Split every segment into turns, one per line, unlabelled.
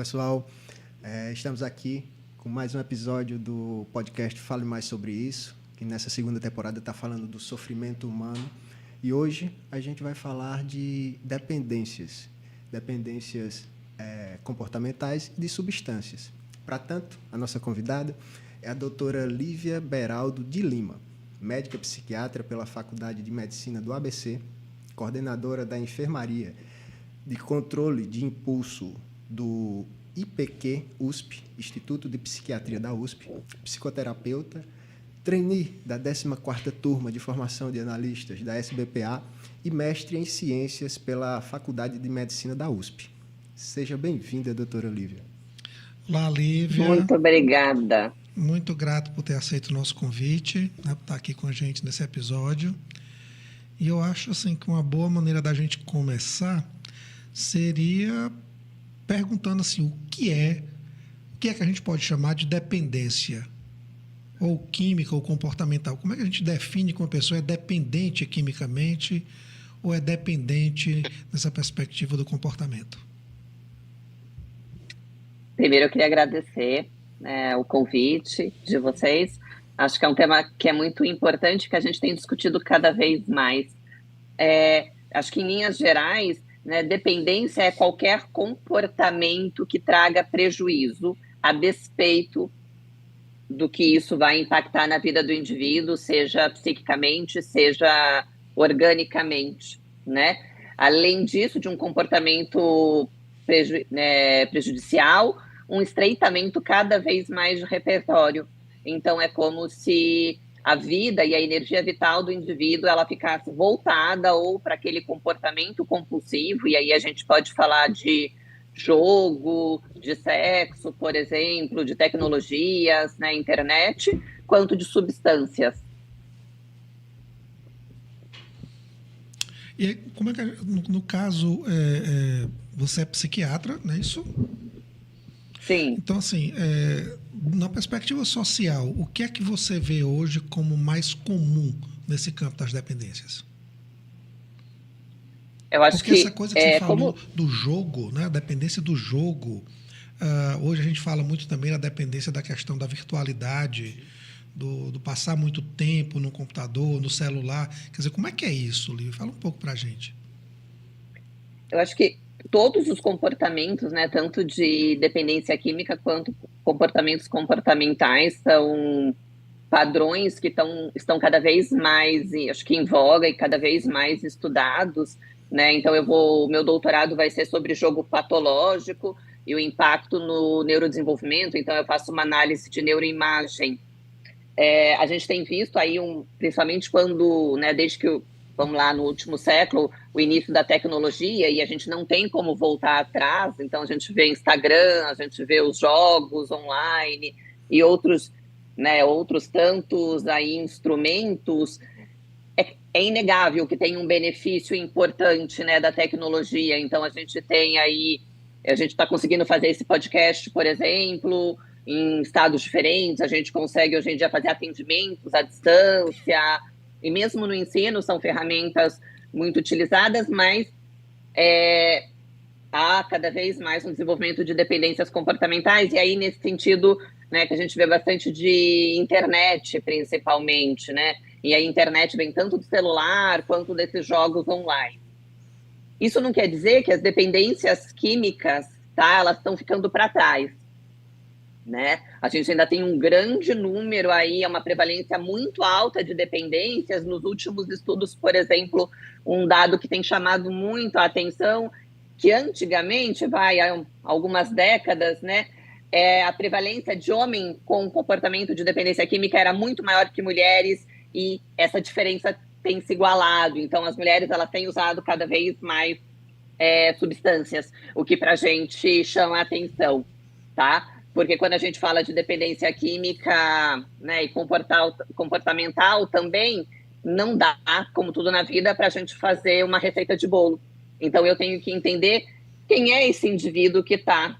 pessoal. Estamos aqui com mais um episódio do podcast Fale Mais Sobre Isso, que nessa segunda temporada está falando do sofrimento humano. E hoje a gente vai falar de dependências comportamentais e de substâncias. Para tanto, a nossa convidada é a doutora Lívia Beraldo de Lima, médica psiquiatra pela Faculdade de Medicina do ABC, coordenadora da Enfermaria de Controle de Impulso do IPQ USP, Instituto de Psiquiatria da USP, psicoterapeuta, trainee da 14ª Turma de Formação de Analistas da SBPA e mestre em Ciências pela Faculdade de Medicina da USP. Seja bem-vinda, doutora Lívia.
Olá, Lívia.
Muito obrigada.
Muito grato por ter aceito o nosso convite, né, por estar aqui com a gente nesse episódio. E eu acho assim, que uma boa maneira da gente começar seria perguntando assim, o que é que a gente pode chamar de dependência? Ou química ou comportamental. Como é que a gente define que uma pessoa é dependente quimicamente ou é dependente nessa perspectiva do comportamento?
Primeiro, eu queria agradecer o convite de vocês. Acho que é um tema que é muito importante, que a gente tem discutido cada vez mais. Acho que, em linhas gerais, dependência é qualquer comportamento que traga prejuízo a despeito do que isso vai impactar na vida do indivíduo, seja psiquicamente, seja organicamente, né? Além disso, de um comportamento prejudicial, um estreitamento cada vez mais de repertório. Então, é como se a vida e a energia vital do indivíduo ela ficasse voltada ou para aquele comportamento compulsivo, e aí a gente pode falar de jogo, de sexo, por exemplo, de tecnologias, internet, quanto de substâncias.
E aí, como é que, no caso, você é psiquiatra, não é isso?
Sim.
Então, assim, na perspectiva social, o que é que você vê hoje como mais comum nesse campo das dependências?
Eu acho
porque essa coisa que você falou
como
do jogo, né, a dependência do jogo, hoje a gente fala muito também da dependência da questão da virtualidade, do passar muito tempo no computador, no celular. Quer dizer, como é que é isso, Lívia? Fala um pouco para a gente.
Eu acho que todos os comportamentos, tanto de dependência química quanto comportamentos comportamentais, são padrões que estão cada vez mais, acho que em voga e cada vez mais estudados, Então, o meu doutorado vai ser sobre jogo patológico e o impacto no neurodesenvolvimento. Então, eu faço uma análise de neuroimagem. A gente tem visto aí, principalmente quando, desde que, vamos lá, no último século, o início da tecnologia, e a gente não tem como voltar atrás. Então, a gente vê Instagram, a gente vê os jogos online e outros tantos aí instrumentos. É inegável que tem um benefício importante, da tecnologia. Então, a gente está conseguindo fazer esse podcast, por exemplo, em estados diferentes. A gente consegue, hoje em dia, fazer atendimentos à distância. E mesmo no ensino, são ferramentas muito utilizadas, mas há cada vez mais um desenvolvimento de dependências comportamentais. E aí, nesse sentido, que a gente vê bastante de internet, principalmente, E a internet vem tanto do celular quanto desses jogos online. Isso não quer dizer que as dependências químicas, elas estão ficando para trás, A gente ainda tem um grande número aí, uma prevalência muito alta de dependências. Nos últimos estudos, por exemplo, um dado que tem chamado muito a atenção, que antigamente, há algumas décadas, a prevalência de homem com comportamento de dependência química era muito maior que mulheres, e essa diferença tem se igualado. Então, as mulheres elas têm usado cada vez mais substâncias, o que para a gente chama a atenção, Porque quando a gente fala de dependência química, e comportamental também, não dá, como tudo na vida, para a gente fazer uma receita de bolo. Então, eu tenho que entender quem é esse indivíduo que está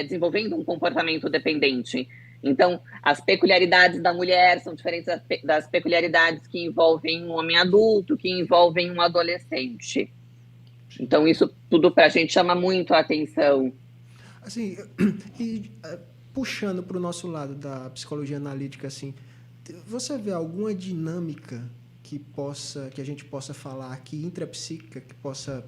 desenvolvendo um comportamento dependente. Então, as peculiaridades da mulher são diferentes das peculiaridades que envolvem um homem adulto, que envolvem um adolescente. Então, isso tudo para a gente chama muito a atenção.
Assim, e puxando para o nosso lado da psicologia analítica, assim, você vê alguma dinâmica que a gente possa falar aqui, intrapsíquica, que possa,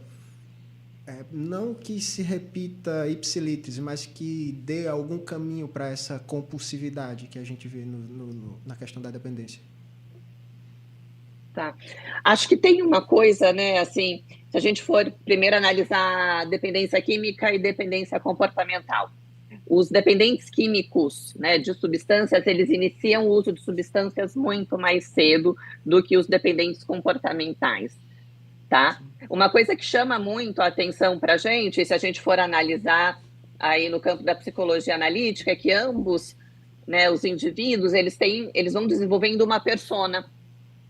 não que se repita ipsilítis, mas que dê algum caminho para essa compulsividade que a gente vê na questão da dependência?
Tá. Acho que tem uma coisa, né, assim, se a gente for primeiro analisar dependência química e dependência comportamental. Os dependentes químicos, né, de substâncias, eles iniciam o uso de substâncias muito mais cedo do que os dependentes comportamentais, tá? Uma coisa que chama muito a atenção para a gente, se a gente for analisar aí no campo da psicologia analítica, é que ambos, né, os indivíduos, eles vão desenvolvendo uma persona,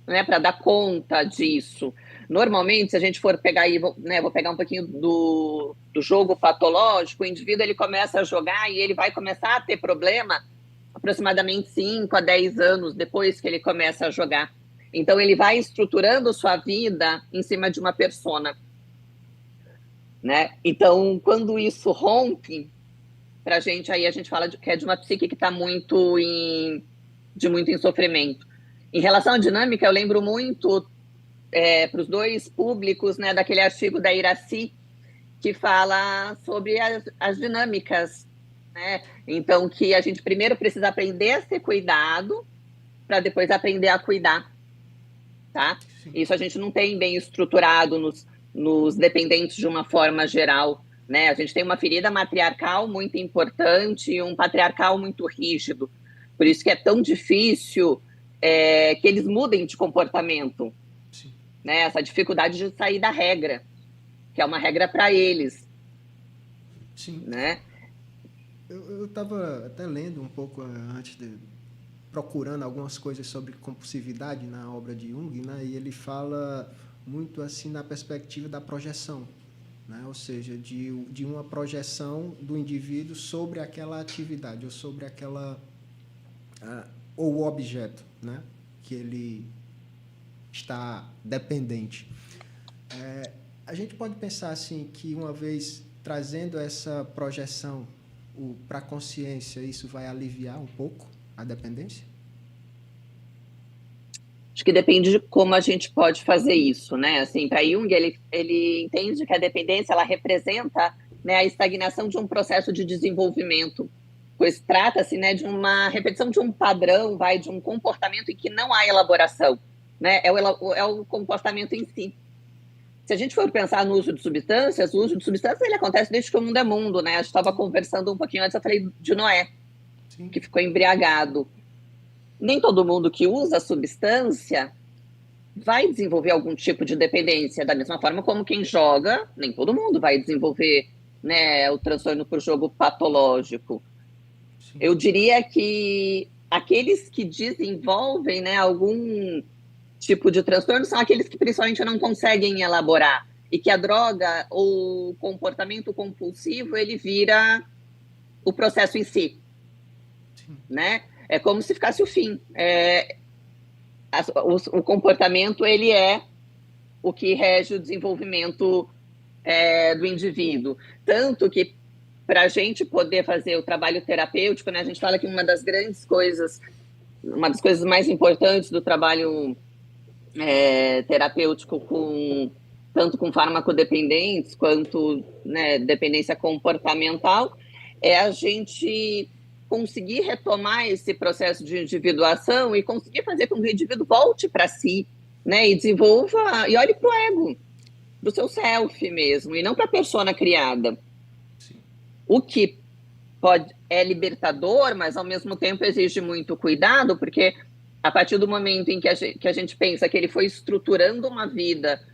né, para dar conta disso. Normalmente, se a gente for pegar aí, né, vou pegar um pouquinho do jogo patológico, o indivíduo ele começa a jogar e ele vai começar a ter problema aproximadamente 5 a 10 anos depois que ele começa a jogar. Então, ele vai estruturando sua vida em cima de uma persona, né? Então, quando isso rompe, para a gente, aí a gente fala que é de uma psique que está muito em sofrimento. Em relação à dinâmica, eu lembro muito para os dois públicos, né, daquele artigo da Iraci, que fala sobre as dinâmicas, né? Então, que a gente primeiro precisa aprender a ser cuidado para depois aprender a cuidar, tá? Sim. Isso a gente não tem bem estruturado nos dependentes de uma forma geral, né? A gente tem uma ferida matriarcal muito importante e um patriarcal muito rígido. Por isso que é tão difícil que eles mudem de comportamento, né? Essa dificuldade de sair da regra, que é uma regra para eles.
Sim.
Né?
Eu estava até lendo um pouco antes, procurando algumas coisas sobre compulsividade na obra de Jung, né? E ele fala muito assim na perspectiva da projeção, né? Ou seja, de uma projeção do indivíduo sobre aquela atividade ou sobre aquela ou o objeto, né, que ele está dependente. A gente pode pensar assim que uma vez trazendo essa projeção para a consciência, isso vai aliviar um pouco a dependência?
Acho que depende de como a gente pode fazer isso, né? Assim, para Jung, ele entende que a dependência ela representa, né, a estagnação de um processo de desenvolvimento, pois trata-se, né, de uma repetição de um padrão, de um comportamento em que não há elaboração, né? É o comportamento em si. Se a gente for pensar no uso de substâncias, o uso de substâncias ele acontece desde que o mundo é mundo, né? A gente estava conversando um pouquinho antes, eu falei de Noé, Sim. que ficou embriagado. Nem todo mundo que usa a substância vai desenvolver algum tipo de dependência, da mesma forma como quem joga, nem todo mundo vai desenvolver, né, o transtorno por jogo patológico. Sim. Eu diria que aqueles que desenvolvem, né, algum tipo de transtorno são aqueles que principalmente não conseguem elaborar e que a droga ou o comportamento compulsivo ele vira o processo em si, Sim. né? É como se ficasse o fim. O comportamento ele é o que rege o desenvolvimento do indivíduo. Tanto que, para a gente poder fazer o trabalho terapêutico, né, a gente fala que uma das coisas mais importantes do trabalho terapêutico, tanto com farmacodependentes quanto, né, dependência comportamental, é a gente conseguir retomar esse processo de individuação e conseguir fazer com que o indivíduo volte para si, né, e desenvolva, e olhe para o ego, do seu self mesmo, e não para a persona criada. Sim. O que é libertador, mas ao mesmo tempo exige muito cuidado, porque a partir do momento em que a gente pensa que ele foi estruturando uma vida,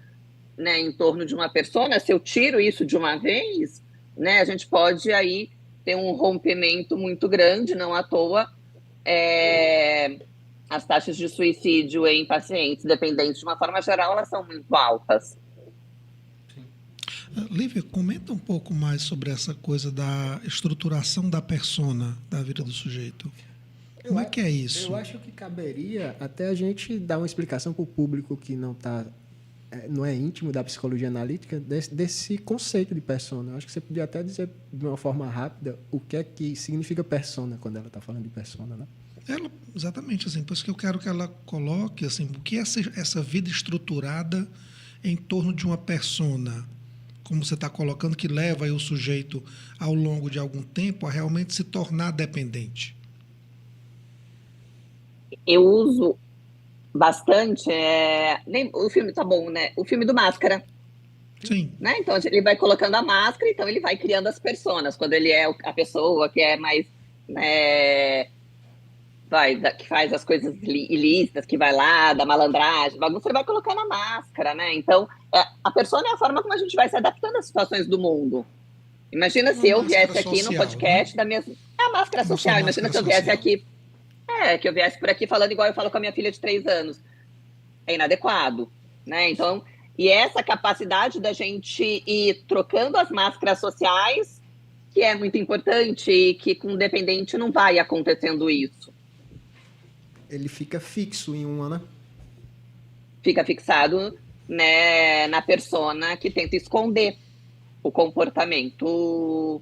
né, em torno de uma persona, se eu tiro isso de uma vez, né, a gente pode aí ter um rompimento muito grande, não à toa as taxas de suicídio em pacientes dependentes, de uma forma geral, elas são muito altas.
Lívia, comenta um pouco mais sobre essa coisa da estruturação da persona da vida do sujeito. Como é que é isso?
Eu acho que caberia até a gente dar uma explicação para o público que não está não é íntimo da psicologia analítica, desse conceito de persona. Eu acho que você podia até dizer de uma forma rápida o que é que significa persona quando ela está falando de persona, né?
Exatamente, assim, por isso que eu quero que ela coloque assim, o que é essa vida estruturada em torno de uma persona, como você está colocando, que leva aí o sujeito, ao longo de algum tempo, a realmente se tornar dependente.
Eu uso bastante, o filme, tá bom, né? O filme do Máscara.
Sim.
Né? Então ele vai colocando a máscara, então ele vai criando as personas. Quando ele é a pessoa que é mais, né, que faz as coisas ilícitas, que vai lá, da malandragem, bagunça, ele vai colocando a máscara, né? Então a persona é a forma como a gente vai se adaptando às situações do mundo. Imagina se eu viesse aqui no podcast, né? Da mesma. É a máscara social. Imagina se eu viesse aqui. Que eu viesse por aqui falando igual eu falo com a minha filha de 3 anos. É inadequado, né? Então, e essa capacidade da gente ir trocando as máscaras sociais, que é muito importante, e que com o dependente não vai acontecendo isso.
Ele fica fixo em uma, né?
Fica fixado, né, na persona que tenta esconder o comportamento,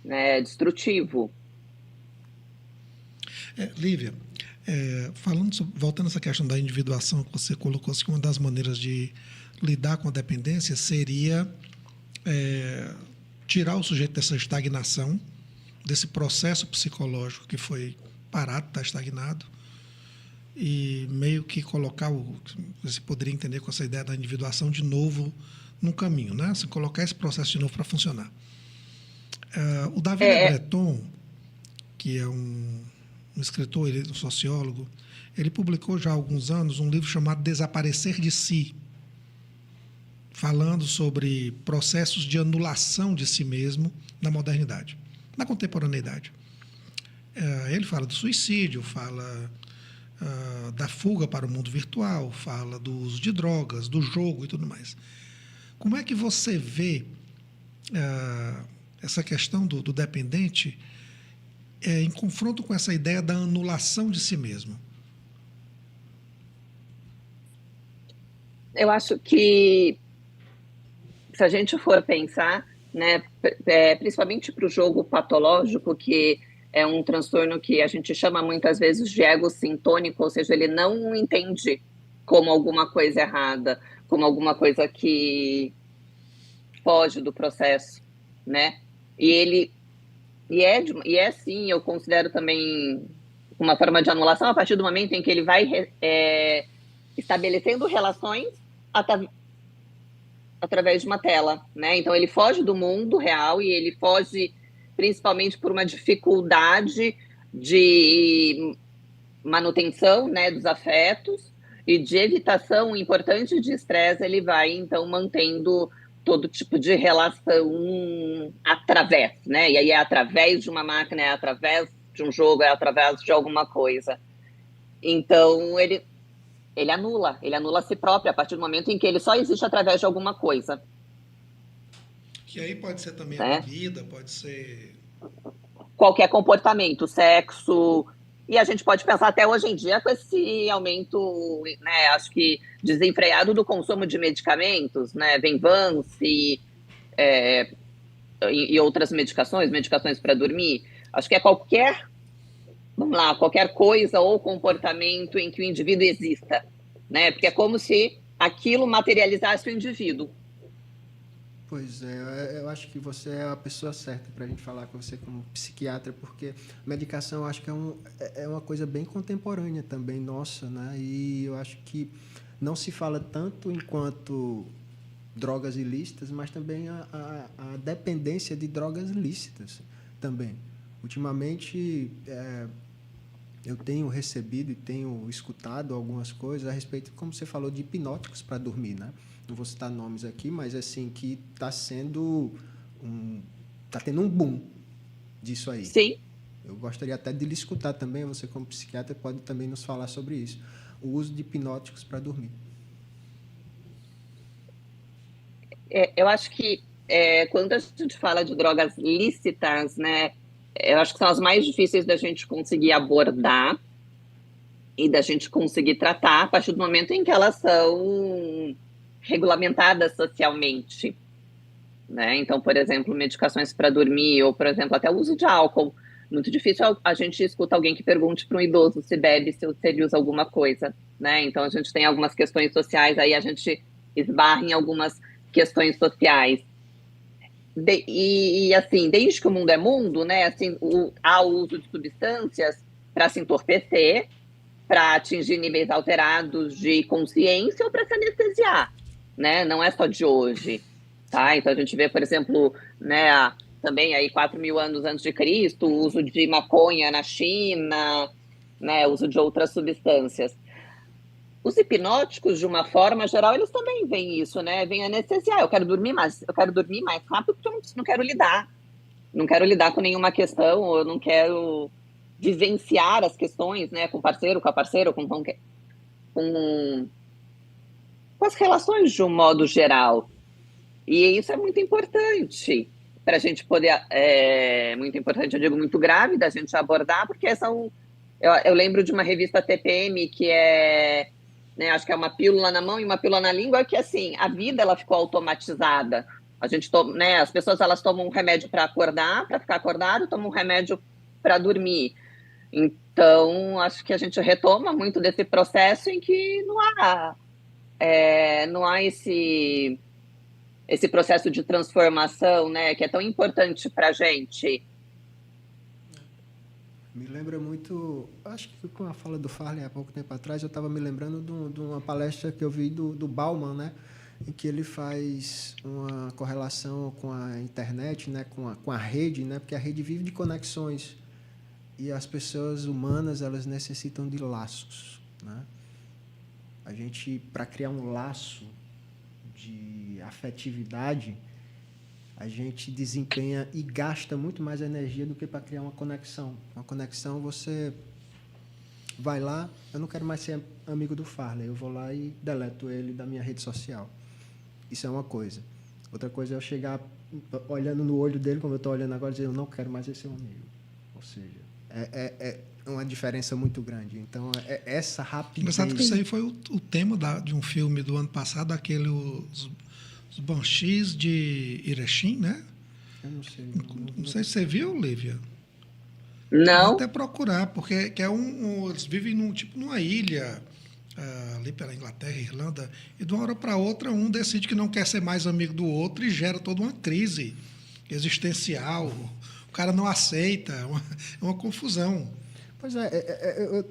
né, destrutivo.
Lívia, voltando a essa questão da individuação que você colocou, assim, uma das maneiras de lidar com a dependência seria tirar o sujeito dessa estagnação, desse processo psicológico que foi parado, está estagnado, e meio que colocar, você poderia entender com essa ideia da individuação de novo no caminho, né? Assim, colocar esse processo de novo para funcionar. O David Le Breton, que é um escritor, um sociólogo, ele publicou já há alguns anos um livro chamado Desaparecer de Si, falando sobre processos de anulação de si mesmo na modernidade, na contemporaneidade. Ele fala do suicídio, fala da fuga para o mundo virtual, fala do uso de drogas, do jogo e tudo mais. Como é que você vê essa questão do dependente em confronto com essa ideia da anulação de si mesmo?
Eu acho que, se a gente for pensar, né, principalmente para o jogo patológico, que é um transtorno que a gente chama muitas vezes de ego sintônico, ou seja, ele não entende como alguma coisa errada, como alguma coisa que foge do processo, né? E é sim, eu considero também uma forma de anulação a partir do momento em que ele vai estabelecendo relações através de uma tela, né? Então ele foge do mundo real e ele foge principalmente por uma dificuldade de manutenção, né, dos afetos e de evitação importante de estresse. Ele vai então mantendo todo tipo de relação através, né? E aí é através de uma máquina, é através de um jogo, é através de alguma coisa. Então ele anula a si próprio a partir do momento em que ele só existe através de alguma coisa.
Que aí pode ser também a bebida, pode ser
qualquer comportamento, sexo, e a gente pode pensar até hoje em dia com esse aumento, né, acho que desenfreado do consumo de medicamentos, né, Venvance e outras medicações para dormir. Acho que é qualquer coisa ou comportamento em que o indivíduo exista, né, porque é como se aquilo materializasse o indivíduo.
Pois é, eu acho que você é a pessoa certa para a gente falar com você como psiquiatra, porque medicação eu acho que é uma coisa bem contemporânea também, nossa, né? E eu acho que não se fala tanto enquanto drogas ilícitas, mas também a dependência de drogas lícitas também. Ultimamente, eu tenho recebido e tenho escutado algumas coisas a respeito, como você falou, de hipnóticos para dormir, né? Não vou citar nomes aqui, mas assim, que está tendo um boom disso aí.
Sim.
Eu gostaria até de lhe escutar também, você como psiquiatra pode também nos falar sobre isso. O uso de hipnóticos para dormir.
Eu acho que quando a gente fala de drogas lícitas, né, eu acho que são as mais difíceis da gente conseguir abordar e da gente conseguir tratar a partir do momento em que elas são regulamentadas socialmente, né? Então, por exemplo, medicações para dormir, ou, por exemplo, até o uso de álcool. Muito difícil a gente escuta alguém que pergunte para um idoso se bebe, se ele usa alguma coisa, né? Então, a gente tem algumas questões sociais, aí a gente esbarra em algumas questões sociais. Assim, desde que o mundo é mundo, né? Assim, há o uso de substâncias para se entorpecer, para atingir níveis alterados de consciência ou para se anestesiar, né? Não é só de hoje, tá? Então a gente vê, por exemplo, né, também aí 4.000 anos antes de Cristo, o uso de maconha na China, né, o uso de outras substâncias. Os hipnóticos, de uma forma geral, eles também veem isso, né? Vem anestesiar. Eu quero dormir mais rápido porque eu não quero lidar. Não quero lidar com nenhuma questão, ou eu não quero vivenciar as questões, né, com o parceiro, com a parceira, com as relações de um modo geral. E isso é muito importante para a gente poder, muito importante, eu digo muito grave da gente abordar, porque eu lembro de uma revista TPM que é, né, acho que é uma pílula na mão e uma pílula na língua, que assim, a vida ela ficou automatizada. A gente né, as pessoas elas tomam um remédio para acordar, para ficar acordado, tomam um remédio para dormir. Então, acho que a gente retoma muito desse processo em que não há esse processo de transformação, né, que é tão importante para a gente.
Me lembra muito, acho que com a fala do Farley há pouco tempo atrás, eu estava me lembrando de uma palestra que eu vi do Bauman, né, em que ele faz uma correlação com a internet, né, com a rede, né, porque a rede vive de conexões. E as pessoas humanas, elas necessitam de laços, né? A gente, para criar um laço de afetividade, a gente desempenha e gasta muito mais energia do que para criar uma conexão. Uma conexão, você vai lá, eu não quero mais ser amigo do Farley, eu vou lá e deleto ele da minha rede social. Isso é uma coisa. Outra coisa é eu chegar olhando no olho dele, como eu estou olhando agora, e dizer, eu não quero mais ser seu amigo. Ou seja, é uma diferença muito grande. Então, essa rapidez...
Engraçado que isso aí foi o tema de um filme do ano passado, aquele Os Banshees de Inisherin, né?
Eu não sei.
Não sei se você viu, Lívia.
Não.
Vou até procurar, porque eles vivem numa ilha, ali pela Inglaterra, Irlanda, e de uma hora para outra um decide que não quer ser mais amigo do outro e gera toda uma crise existencial. O cara não aceita, é uma confusão.
Pois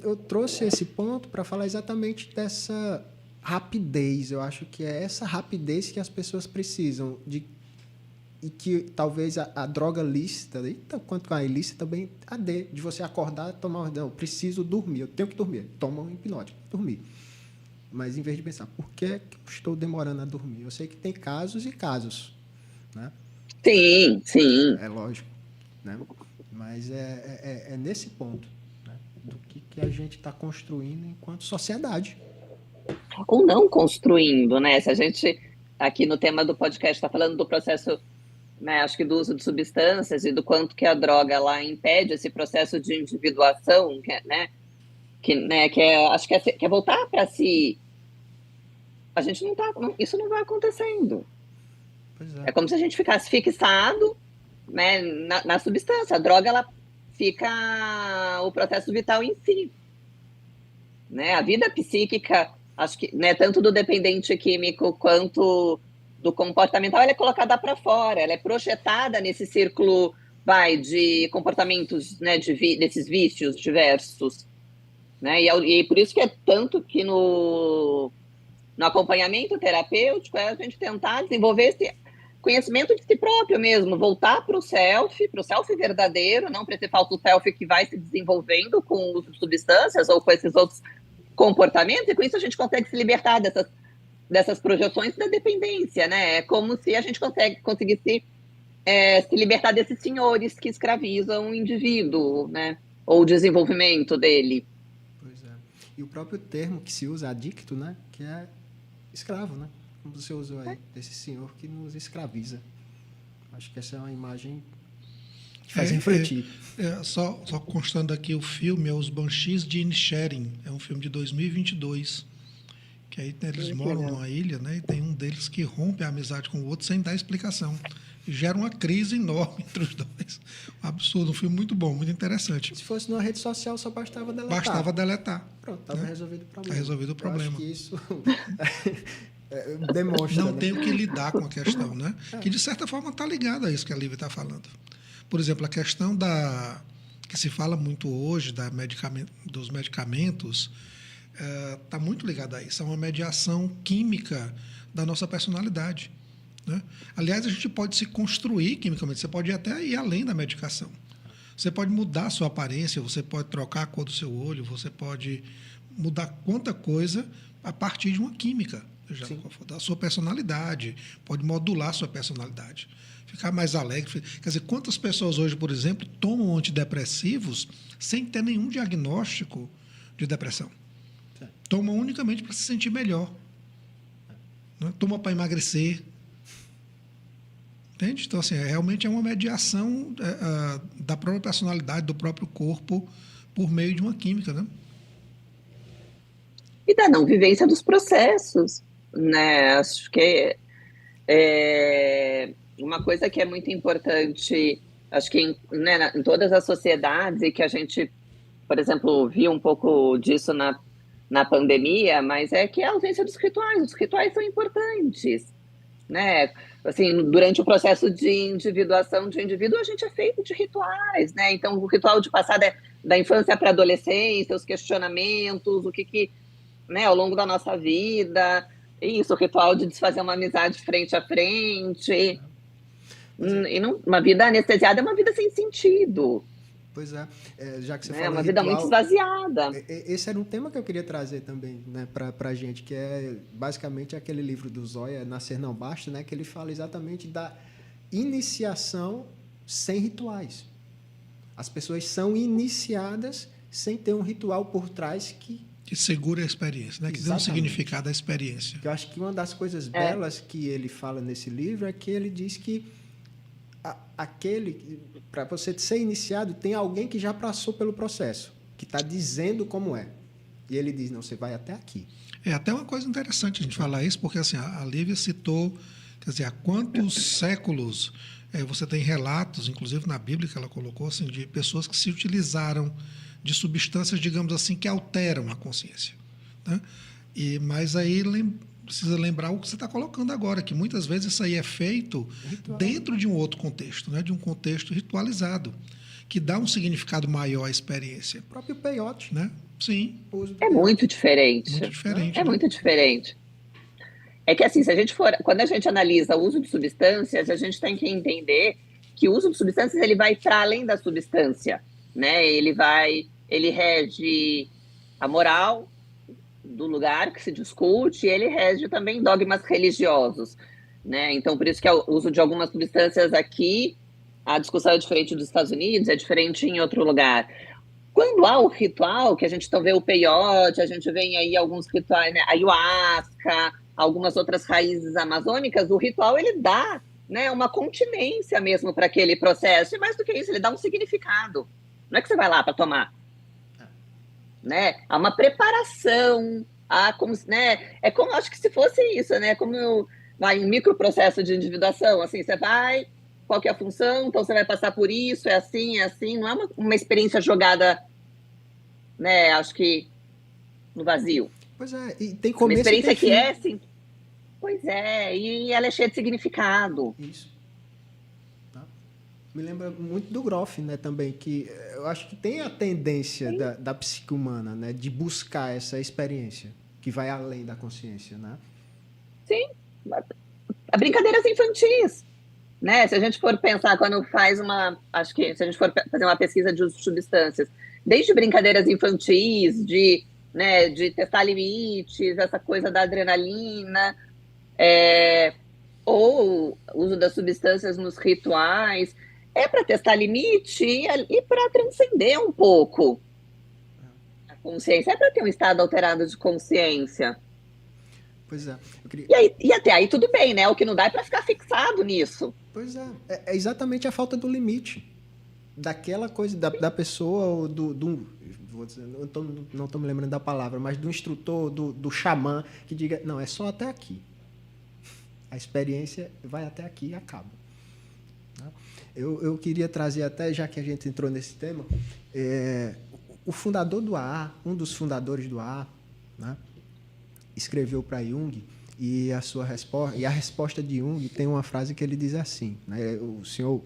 eu trouxe esse ponto para falar exatamente dessa rapidez. Eu acho que é essa rapidez que as pessoas precisam, e que talvez a droga lícita, quanto a ilícita também, de você acordar, tomar, não, preciso dormir, eu tenho que dormir, toma um hipnótico, dormir. Mas em vez de pensar, por que eu estou demorando a dormir? Eu sei que tem casos e casos, né?
Sim, sim.
É lógico, né? Mas é nesse ponto, né? Do que a gente está construindo enquanto sociedade.
Ou não construindo, né? Se a gente, aqui no tema do podcast, está falando do processo, né, acho que do uso de substâncias e do quanto que a droga ela impede esse processo de individuação, né? Acho que é voltar para si. A gente isso não vai acontecendo.
Pois
É como se a gente ficasse fixado, né, na substância. A droga ela fica o processo vital em si, né? A vida psíquica, acho que, né, tanto do dependente químico quanto do comportamental, ela é colocada para fora, ela é projetada nesse círculo, de comportamentos, né, desses vícios diversos, né? E por isso que é tanto que no acompanhamento terapêutico é a gente tentar desenvolver esse conhecimento de si próprio mesmo, voltar para o self verdadeiro, não para esse falso self que vai se desenvolvendo com o uso de substâncias ou com esses outros comportamentos, e com isso a gente consegue se libertar dessas projeções da dependência, né? É como se a gente conseguisse se libertar desses senhores que escravizam o indivíduo, né? Ou o desenvolvimento dele.
Pois é. E o próprio termo que se usa, adicto, né? Que é escravo, né? Como você usou aí, desse senhor que nos escraviza. Acho que essa é uma imagem que faz refletir.
Só constando aqui, o filme é Os Banshees de Inisherin. É um filme de 2022, Que aí eles moram numa ilha, né? E tem um deles que rompe a amizade com o outro sem dar explicação. E gera uma crise enorme entre os dois. Um absurdo, um filme muito bom, muito interessante.
Se fosse numa rede social, só bastava deletar.
Bastava deletar.
Pronto, estava resolvido o problema.
Está resolvido o problema.
Eu acho que isso demonstra.
Não
né?
tem o que lidar com a questão, né? Que, de certa forma, está ligada a isso que a Lívia está falando. Por exemplo, a questão que se fala muito hoje dos medicamentos está muito ligada a isso. É uma mediação química da nossa personalidade. Né? Aliás, a gente pode se construir quimicamente, você pode até ir além da medicação. Você pode mudar a sua aparência, você pode trocar a cor do seu olho, você pode mudar quanta coisa a partir de uma química, da sua personalidade, pode modular a sua personalidade, ficar mais alegre. Quer dizer, quantas pessoas hoje, por exemplo, tomam antidepressivos sem ter nenhum diagnóstico de depressão? Tomam unicamente para se sentir melhor. Né? Toma para emagrecer. Entende? Então, assim, realmente é uma mediação da própria personalidade, do próprio corpo, por meio de uma química, né?
E da não vivência dos processos, né? Acho que uma coisa que é muito importante, acho que em todas as sociedades, e que a gente, por exemplo, viu um pouco disso na pandemia, mas é que a ausência dos rituais. Os rituais são importantes, né? Assim, durante o processo de individuação de indivíduo, a gente é feito de rituais, né? Então, o ritual de passar da infância para a adolescência, os questionamentos, o que né, ao longo da nossa vida, isso, o ritual de desfazer uma amizade frente a frente. E uma vida anestesiada é uma vida sem sentido.
Pois é, já que você
É
falou
uma vida
ritual,
muito esvaziada.
Esse era um tema que eu queria trazer também, né, para a gente, que é basicamente aquele livro do Zóia, Nascer Não Basta, né, que ele fala exatamente da iniciação sem rituais. As pessoas são iniciadas sem ter um ritual por trás que
segura a experiência, né? Que dê um significado à experiência.
Eu acho que uma das coisas belas que ele fala nesse livro é que ele diz que para você ser iniciado, tem alguém que já passou pelo processo, que está dizendo como é. E ele diz, não, você vai até aqui.
É até uma coisa interessante a gente falar isso, porque assim, a Lívia citou, quer dizer, há quantos séculos você tem relatos, inclusive na Bíblia que ela colocou, assim, de pessoas que se utilizaram de substâncias, digamos assim, que alteram a consciência. Né? Mas aí precisa lembrar o que você está colocando agora, que muitas vezes isso aí é feito dentro de um outro contexto, né? De um contexto ritualizado, que dá um significado maior à experiência.
O próprio peiote.
Né? Sim.
É muito diferente.
Muito diferente.
É muito diferente. É que assim, quando a gente analisa o uso de substâncias, a gente tem que entender que o uso de substâncias ele vai para além da substância, né? Ele rege a moral do lugar que se discute, e ele rege também dogmas religiosos, né? Então, por isso que o uso de algumas substâncias aqui, a discussão é diferente dos Estados Unidos, é diferente em outro lugar. Quando há o ritual, que a gente então vê o peyote, a gente vê aí alguns rituais, né? Ayahuasca, algumas outras raízes amazônicas, o ritual ele dá, né, uma continência mesmo para aquele processo, e mais do que isso, ele dá um significado. Não é que você vai lá para tomar. Né? Há uma preparação, né? É como, acho que se fosse isso, né? Como um microprocesso de individuação, assim, você vai, qual que é a função, então você vai passar por isso, é assim, não é uma experiência jogada, né? Acho que no vazio.
Pois é, e tem começo.
Uma experiência que é, assim, pois é, e ela é cheia de significado.
Isso. Me lembra muito do Groff, né, também, que eu acho que tem a tendência da psique humana, né, de buscar essa experiência que vai além da consciência, né?
Sim, brincadeiras infantis, né? Se a gente for pensar quando faz acho que se a gente for fazer uma pesquisa de uso de substâncias, desde brincadeiras infantis, de testar limites, essa coisa da adrenalina, ou uso das substâncias nos rituais, é para testar limite e para transcender um pouco a consciência, é para ter um estado alterado de consciência.
Pois é.
E até aí tudo bem, né? O que não dá é para ficar fixado nisso.
Pois é. É exatamente a falta do limite. Daquela coisa da pessoa, ou vou dizer, não estou me lembrando da palavra, mas do instrutor, do xamã, que diga, não, é só até aqui. A experiência vai até aqui e acaba. Eu queria trazer até, já que a gente entrou nesse tema, o fundador do AA, um dos fundadores do AA, né, escreveu para Jung, e a resposta de Jung tem uma frase que ele diz assim, né, o senhor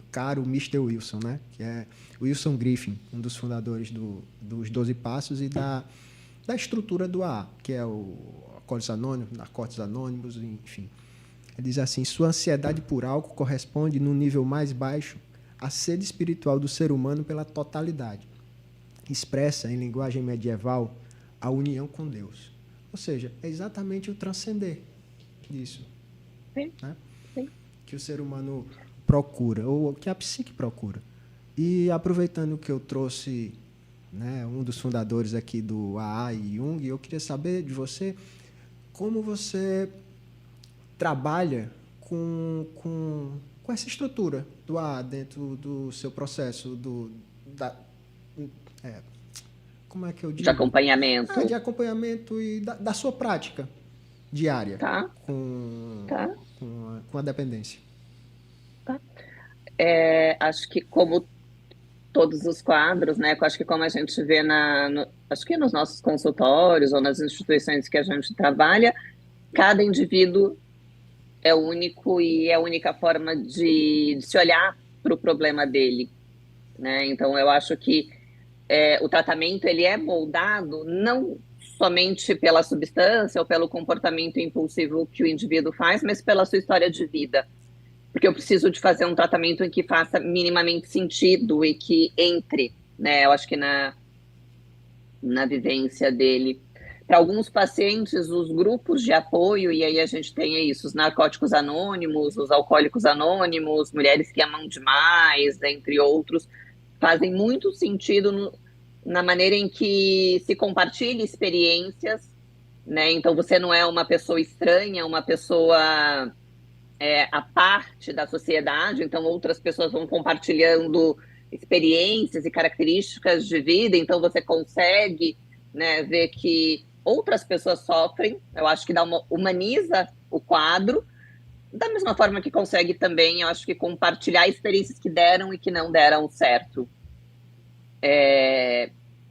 caro Mr. Wilson, né, que é Wilson Griffin, um dos fundadores dos 12 Passos e da estrutura do AA, que é o Narcóticos Anônimos, enfim. Ele diz assim, sua ansiedade por álcool corresponde, no nível mais baixo, à sede espiritual do ser humano pela totalidade. Expressa, em linguagem medieval, a união com Deus. Ou seja, é exatamente o transcender disso.
Sim.
Né?
Sim.
Que o ser humano procura, ou que a psique procura. E aproveitando que eu trouxe, né, um dos fundadores aqui do AA e Jung, eu queria saber de você como você trabalha com essa estrutura do AA dentro do seu processo como é que eu digo?
De acompanhamento.
De acompanhamento e da sua prática diária com a dependência.
Tá. Acho que como todos os quadros, né? Acho que como a gente vê acho que nos nossos consultórios ou nas instituições que a gente trabalha, cada indivíduo é único e é a única forma de se olhar para o problema dele, né? Então, eu acho que o tratamento ele é moldado não somente pela substância ou pelo comportamento impulsivo que o indivíduo faz, mas pela sua história de vida. Porque eu preciso de fazer um tratamento em que faça minimamente sentido e que entre, né? Eu acho que na vivência dele. Para alguns pacientes, os grupos de apoio, e aí a gente tem isso, os narcóticos anônimos, os alcoólicos anônimos, mulheres que amam demais, entre outros, fazem muito sentido na maneira em que se compartilha experiências, né? Então, você não é uma pessoa estranha, uma pessoa à parte da sociedade, então outras pessoas vão compartilhando experiências e características de vida, então você consegue, né, ver que outras pessoas sofrem, eu acho que humaniza o quadro, da mesma forma que consegue também, eu acho que compartilhar experiências que deram e que não deram certo.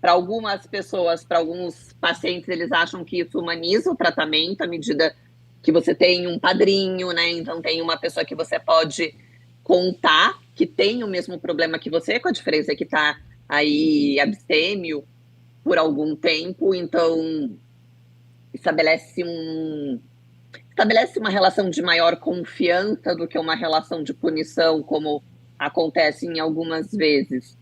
Para algumas pessoas, para alguns pacientes, eles acham que isso humaniza o tratamento à medida que você tem um padrinho, né? Então tem uma pessoa que você pode contar que tem o mesmo problema que você, com a diferença que está aí abstêmio por algum tempo, então estabelece uma relação de maior confiança do que uma relação de punição, como acontece em algumas vezes.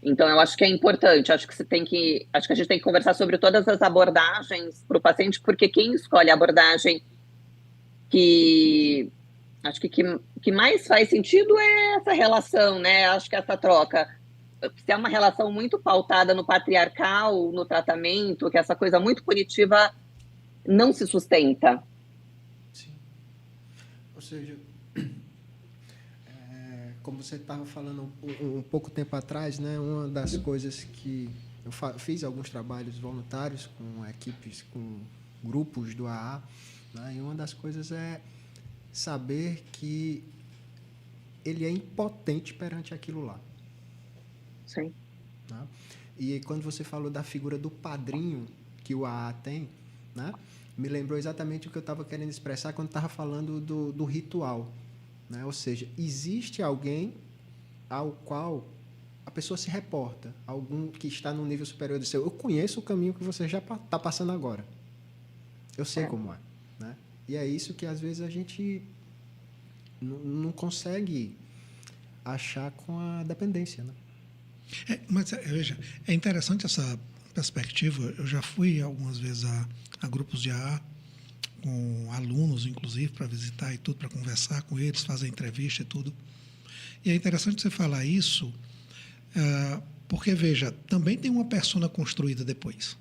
Então, eu acho que é importante, acho que a gente tem que conversar sobre todas as abordagens para o paciente, porque quem escolhe a abordagem que mais faz sentido é essa relação, né? Acho que essa troca, se é uma relação muito pautada no patriarcal, no tratamento, que essa coisa muito punitiva não se sustenta.
Sim. Ou seja, como você estava falando um pouco tempo atrás, né, uma das coisas que eu fiz alguns trabalhos voluntários com equipes, com grupos do AA, né, e uma das coisas é saber que ele é impotente perante aquilo lá.
Sim.
Né? E quando você falou da figura do padrinho que o AA tem, né, me lembrou exatamente o que eu estava querendo expressar quando estava falando do ritual. Né? Ou seja, existe alguém ao qual a pessoa se reporta, algum que está no nível superior do seu. Eu conheço o caminho que você já está passando agora. Eu sei como é. Né? E é isso que, às vezes, a gente não consegue achar com a dependência. Né?
Mas, veja, é interessante essa perspectiva. Eu já fui algumas vezes a grupos de AA, com alunos, inclusive, para visitar e tudo, para conversar com eles, fazer entrevista e tudo. E é interessante você falar isso, porque, veja, também tem uma persona construída depois.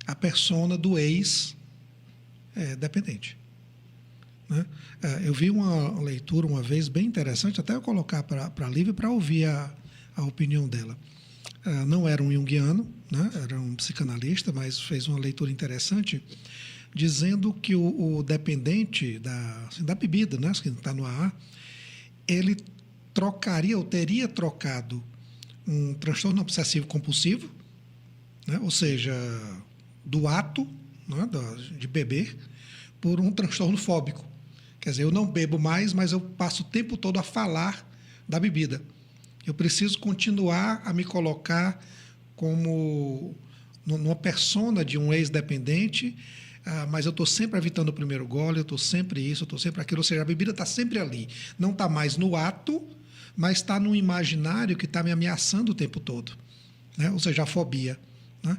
A persona do ex-dependente. Né? Eu vi uma leitura uma vez bem interessante, até eu colocar para a Lívia para ouvir a opinião dela. não era um junguiano, né? Era um psicanalista, mas fez uma leitura interessante, dizendo que o dependente da bebida, né, que está no AA, ele trocaria ou teria trocado um transtorno obsessivo compulsivo, né, ou seja, do ato, né, de beber, por um transtorno fóbico. Quer dizer, eu não bebo mais, mas eu passo o tempo todo a falar da bebida. Eu preciso continuar a me colocar como numa persona de um ex-dependente, mas eu estou sempre evitando o primeiro gole, eu estou sempre isso, eu estou sempre aquilo. Ou seja, a bebida está sempre ali. Não está mais no ato, mas está no imaginário que está me ameaçando o tempo todo. Né? Ou seja, a fobia. Né?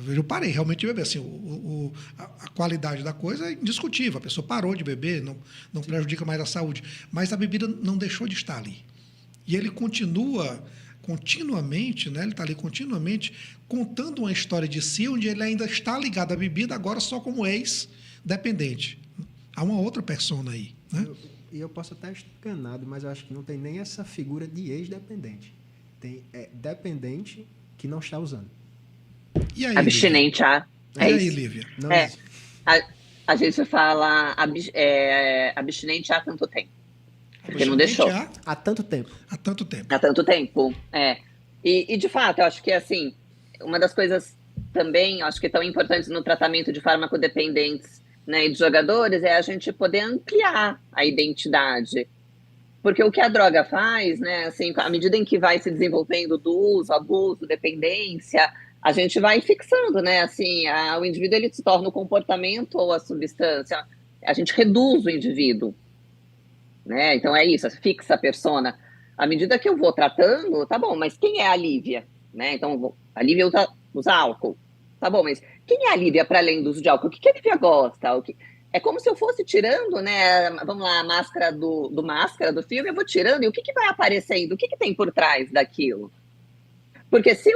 Eu parei realmente de beber. Assim, a qualidade da coisa é indiscutível. A pessoa parou de beber, não prejudica mais a saúde. Mas a bebida não deixou de estar ali. E ele continua continuamente, né? Ele está ali continuamente contando uma história de si, onde ele ainda está ligado à bebida, agora só como ex-dependente. Há uma outra persona aí. Né?
Eu posso até estar enganado, mas eu acho que não tem nem essa figura de ex-dependente. Tem dependente que não está usando.
E aí,
abstinente,
Lívia? E aí, Lívia?
A gente fala abstinente há tanto tempo. Porque não deixou.
Há tanto tempo.
Há tanto tempo.
Há tanto tempo, E, de fato, eu acho que, assim, uma das coisas também, acho que tão importantes no tratamento de farmacodependentes, né, e de jogadores, é a gente poder ampliar a identidade. Porque o que a droga faz, né, assim, à medida em que vai se desenvolvendo do uso, abuso, dependência, a gente vai fixando, né, assim, o indivíduo ele se torna o comportamento ou a substância, a gente reduz o indivíduo. Né? Então é isso, fixa a persona. À medida que eu vou tratando, tá bom, mas quem é a Lívia? Né? Então, a Lívia usa álcool. Tá bom, mas quem é a Lívia para além do uso de álcool? O que a Lívia gosta? É como se eu fosse tirando, né? Vamos lá, a máscara do máscara do filme, eu vou tirando, e o que vai aparecendo? O que tem por trás daquilo? Porque se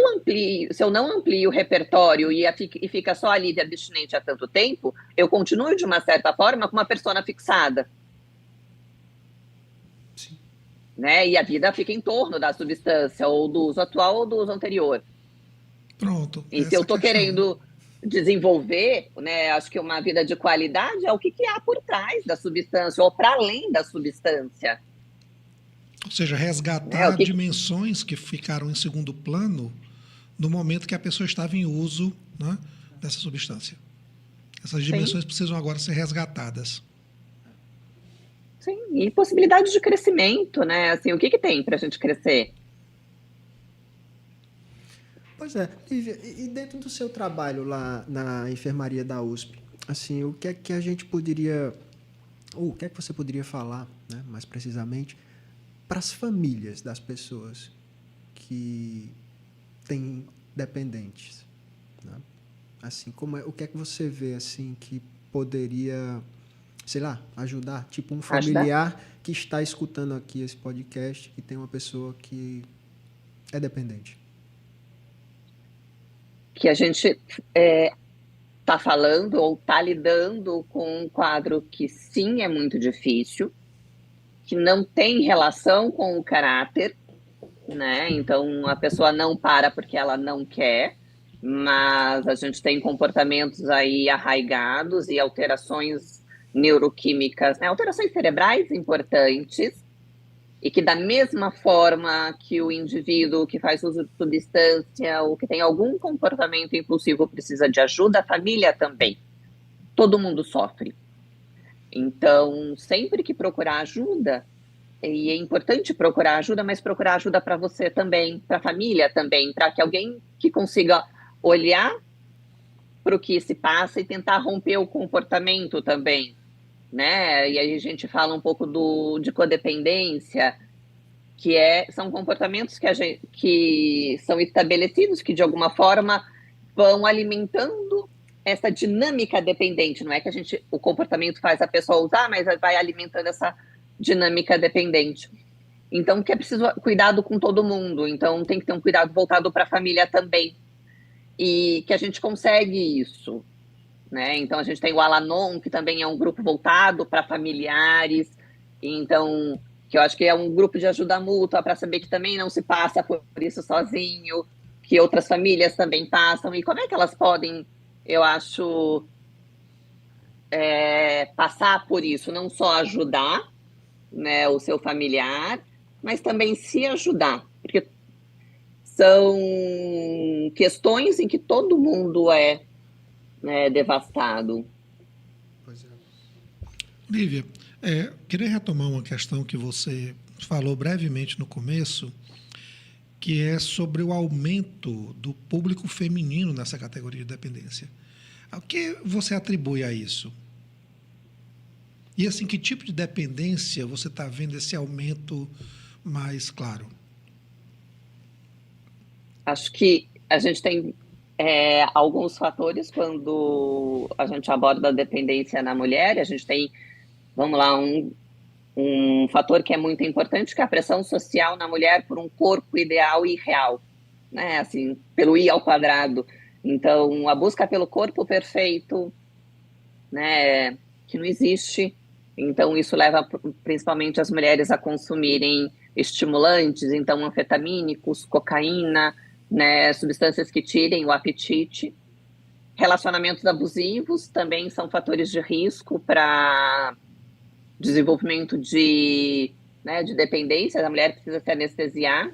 eu não amplio o repertório e fica só a Lívia abstinente há tanto tempo, eu continuo, de uma certa forma, com uma persona fixada. Né? E a vida fica em torno da substância, ou do uso atual ou do uso anterior.
Pronto.
E se eu estou querendo desenvolver, né, acho que uma vida de qualidade é o que há por trás da substância, ou para além da substância.
Ou seja, resgatar dimensões que ficaram em segundo plano no momento que a pessoa estava em uso, né, dessa substância. Essas dimensões precisam agora ser resgatadas.
Sim, e possibilidade de crescimento, né? Assim, o que tem para a gente crescer?
Pois é, Lívia, e dentro do seu trabalho lá na enfermaria da USP, assim, o que é que a gente poderia, ou o que é que você poderia falar, né, mais precisamente, para as famílias das pessoas que têm dependentes, né? Assim, o que é que você vê assim que poderia, sei lá, ajudar, tipo um familiar que está escutando aqui esse podcast e tem uma pessoa que é dependente?
Que a gente está falando ou está lidando com um quadro que sim é muito difícil, que não tem relação com o caráter, né? Então a pessoa não para porque ela não quer, mas a gente tem comportamentos aí arraigados e alterações neuroquímicas, né? Alterações cerebrais importantes, e que da mesma forma que o indivíduo que faz uso de substância ou que tem algum comportamento impulsivo precisa de ajuda, a família também. Todo mundo sofre. Então, sempre que procurar ajuda, e é importante procurar ajuda, mas procurar ajuda para você também, para a família também, para que alguém que consiga olhar para o que se passa e tentar romper o comportamento também, né? E aí a gente fala um pouco de codependência, que são comportamentos que são estabelecidos, que de alguma forma vão alimentando essa dinâmica dependente. Não é que o comportamento faz a pessoa usar, mas vai alimentando essa dinâmica dependente. Então, que é preciso cuidado com todo mundo. Então, tem que ter um cuidado voltado para a família também. E que a gente consegue isso, né? Então, a gente tem o Al-Anon, que também é um grupo voltado para familiares. Então, que eu acho que é um grupo de ajuda mútua para saber que também não se passa por isso sozinho, que outras famílias também passam, e como é que elas podem, eu acho, passar por isso, não só ajudar, né, o seu familiar, mas também se ajudar, porque são questões em que todo mundo é, né, devastado.
Pois é.
Lívia, queria retomar uma questão que você falou brevemente no começo, que é sobre o aumento do público feminino nessa categoria de dependência. O que você atribui a isso? E assim, que tipo de dependência você está vendo esse aumento mais claro?
Acho que a gente tem alguns fatores quando a gente aborda a dependência na mulher. A gente tem, vamos lá, um fator que é muito importante, que é a pressão social na mulher por um corpo ideal e real, né? Assim, pelo I ao quadrado. Então, a busca pelo corpo perfeito, né, que não existe. Então, isso leva principalmente as mulheres a consumirem estimulantes, então anfetamínicos, cocaína, né, substâncias que tirem o apetite. Relacionamentos abusivos também são fatores de risco para desenvolvimento de dependência. A mulher precisa se anestesiar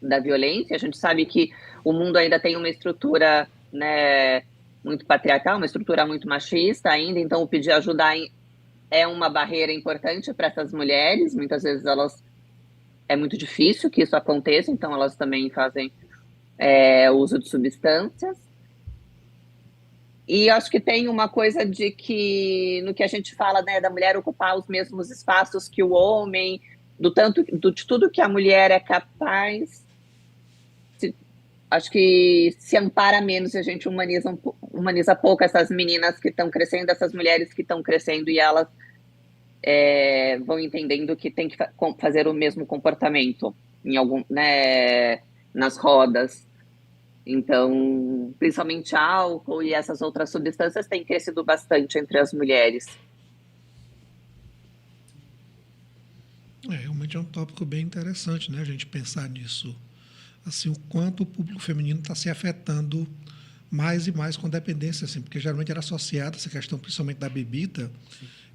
da violência. A gente sabe que o mundo ainda tem uma estrutura, né, muito patriarcal, uma estrutura muito machista ainda, então o pedir ajuda é uma barreira importante para essas mulheres. Muitas vezes é muito difícil que isso aconteça, então elas também fazem uso de substâncias. E acho que tem uma coisa de que, no que a gente fala, né, da mulher ocupar os mesmos espaços que o homem, de tudo que a mulher é capaz, acho que se ampara menos e a gente humaniza pouco essas meninas que estão crescendo, essas mulheres que estão crescendo, e elas vão entendendo que tem que fazer o mesmo comportamento em né, nas rodas. Então, principalmente álcool e essas outras substâncias têm crescido bastante entre as mulheres.
Realmente é um tópico bem interessante, né? A gente pensar nisso. Assim, o quanto o público feminino está se afetando mais e mais com dependência, assim, porque geralmente era associada, essa questão principalmente da bebida,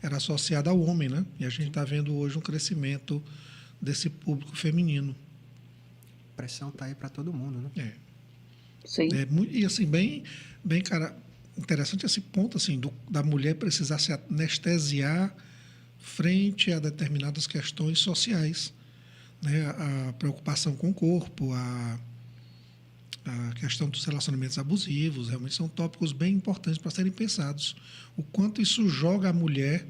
era associada ao homem, né? E a gente está vendo hoje um crescimento desse público feminino.
A pressão está aí para todo mundo, né?
Sim.
E assim, bem, cara, interessante esse ponto, assim, da mulher precisar se anestesiar frente a determinadas questões sociais, né? A preocupação com o corpo, a questão dos relacionamentos abusivos, realmente são tópicos bem importantes para serem pensados. O quanto isso joga a mulher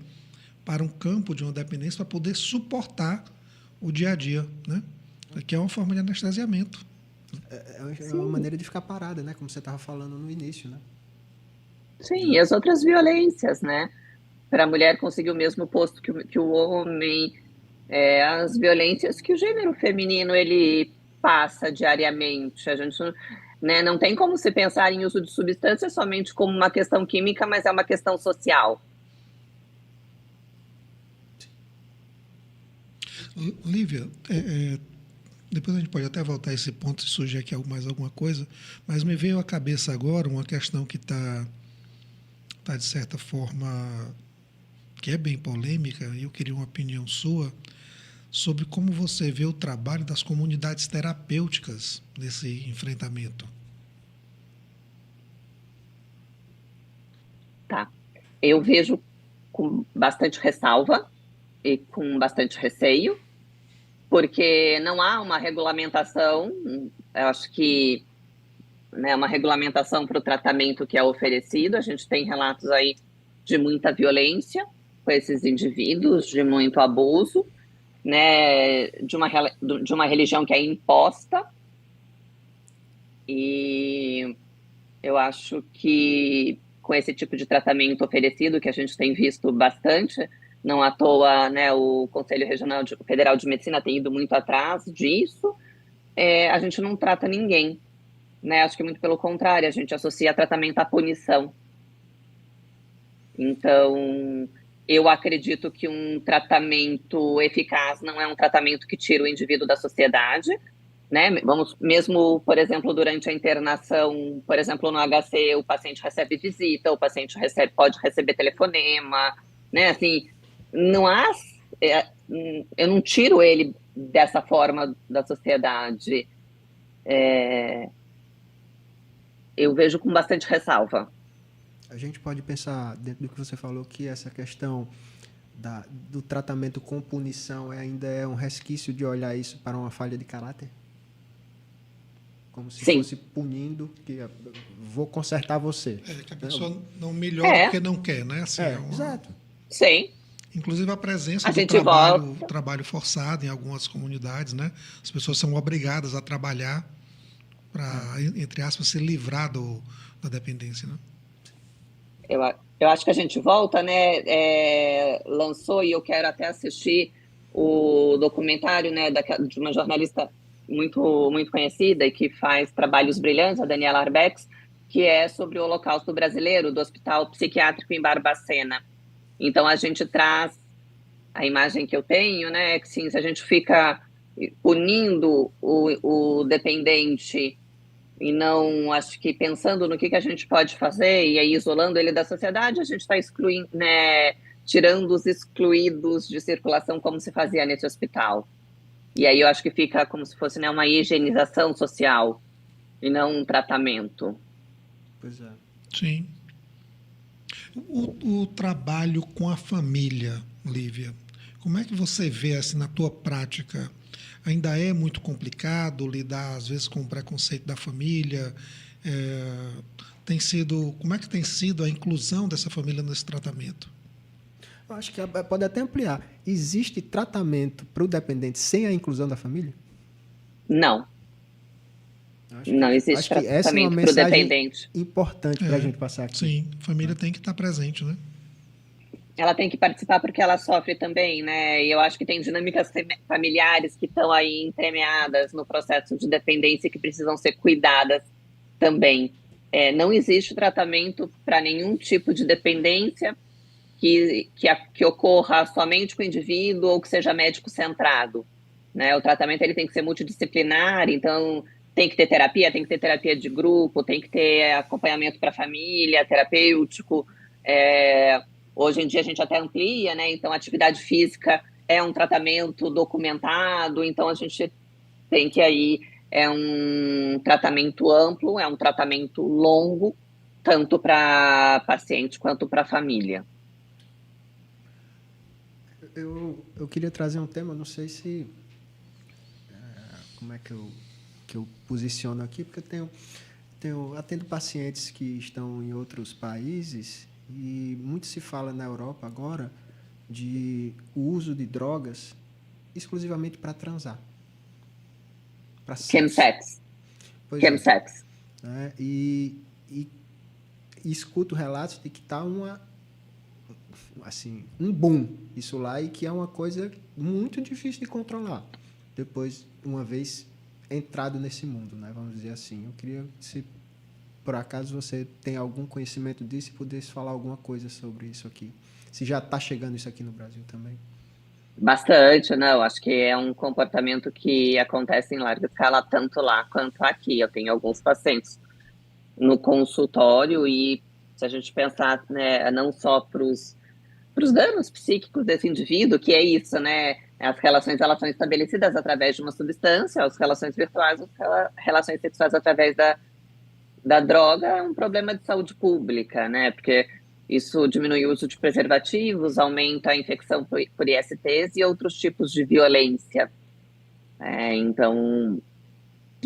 para um campo de uma dependência para poder suportar o dia a dia, né? Que é uma forma de anestesiamento.
É uma maneira de ficar parada, né? Como você estava falando no início, né?
Sim, e as outras violências, né? Para a mulher conseguir o mesmo posto que o homem, as violências que o gênero feminino ele passa diariamente. A gente, né, não tem como se pensar em uso de substâncias somente como uma questão química, mas é uma questão social.
Lívia, depois a gente pode até voltar a esse ponto se surgir aqui mais alguma coisa, mas me veio à cabeça agora uma questão que está de certa forma, que é bem polêmica, e eu queria uma opinião sua sobre como você vê o trabalho das comunidades terapêuticas nesse enfrentamento.
Tá. Eu vejo com bastante ressalva e com bastante receio, porque não há uma regulamentação. Eu acho que, né, uma regulamentação para o tratamento que é oferecido. A gente tem relatos aí de muita violência com esses indivíduos, de muito abuso, né, de uma religião que é imposta. E eu acho que com esse tipo de tratamento oferecido, que a gente tem visto bastante, não à toa, né, o Conselho Federal de Medicina tem ido muito atrás disso, a gente não trata ninguém, né? Acho que muito pelo contrário, a gente associa tratamento à punição. Então, eu acredito que um tratamento eficaz não é um tratamento que tira o indivíduo da sociedade, né? Vamos, mesmo, por exemplo, durante a internação, por exemplo, no HC, o paciente recebe visita, o paciente pode receber telefonema, né? Assim, não há, eu não tiro ele dessa forma da sociedade. Eu vejo com bastante ressalva.
A gente pode pensar, dentro do que você falou, que essa questão do tratamento com punição ainda é um resquício de olhar isso para uma falha de caráter? Como se
Sim.
fosse punindo, que vou consertar você.
Que a pessoa não melhora porque não quer, né? Assim,
exato.
Sim.
Inclusive a presença do trabalho forçado em algumas comunidades, né? As pessoas são obrigadas a trabalhar para, entre aspas, se livrar da dependência, né?
Eu acho que a gente volta, né? Lançou, e eu quero até assistir o documentário, né, de uma jornalista muito, muito conhecida e que faz trabalhos brilhantes, a Daniela Arbex, que é sobre o Holocausto brasileiro, do Hospital Psiquiátrico em Barbacena. Então, a gente traz a imagem que eu tenho, né, que sim, se a gente fica punindo o dependente e não, acho que pensando no que a gente pode fazer e aí isolando ele da sociedade, a gente está excluindo, né, tirando os excluídos de circulação como se fazia nesse hospital. E aí eu acho que fica como se fosse, né, uma higienização social e não um tratamento.
Pois é.
Sim. O trabalho com a família, Lívia, como é que você vê assim, na tua prática? Ainda é muito complicado lidar, às vezes, com o preconceito da família? Como é que tem sido a inclusão dessa família nesse tratamento?
Eu acho que pode até ampliar. Existe tratamento para o dependente sem a inclusão da família?
Não. Não existe tratamento para o dependente.
Importante para a gente passar aqui.
Sim, a família tem que estar presente, né?
Ela tem que participar porque ela sofre também, né? E eu acho que tem dinâmicas familiares que estão aí entremeadas no processo de dependência que precisam ser cuidadas também. Não existe tratamento para nenhum tipo de dependência que ocorra somente com o indivíduo ou que seja médico-centrado, né? O tratamento ele tem que ser multidisciplinar, então tem que ter terapia de grupo, tem que ter acompanhamento para a família, terapêutico. Hoje em dia a gente até amplia, né? Então, atividade física é um tratamento documentado, então a gente tem que aí, é um tratamento amplo, é um tratamento longo, tanto para paciente quanto para a família.
Eu queria trazer um tema, não sei se... como é que eu posiciono aqui, porque eu atendo pacientes que estão em outros países e muito se fala na Europa agora de o uso de drogas exclusivamente para transar. Para
Chemsex. Chemsex.
E escuto relatos de que está um boom isso lá e que é uma coisa muito difícil de controlar depois, uma vez entrado nesse mundo, né? Vamos dizer assim. Eu queria, se por acaso você tem algum conhecimento disso e pudesse falar alguma coisa sobre isso aqui. Se já está chegando isso aqui no Brasil também.
Bastante, não. Acho que é um comportamento que acontece em larga escala, tanto lá quanto aqui. Eu tenho alguns pacientes no consultório e se a gente pensar, né, não só para os danos psíquicos desse indivíduo, que é isso, né? As relações elas são estabelecidas através de uma substância, as relações virtuais, as relações sexuais através da droga é um problema de saúde pública, né? Porque isso diminui o uso de preservativos, aumenta a infecção por ISTs e outros tipos de violência. Então,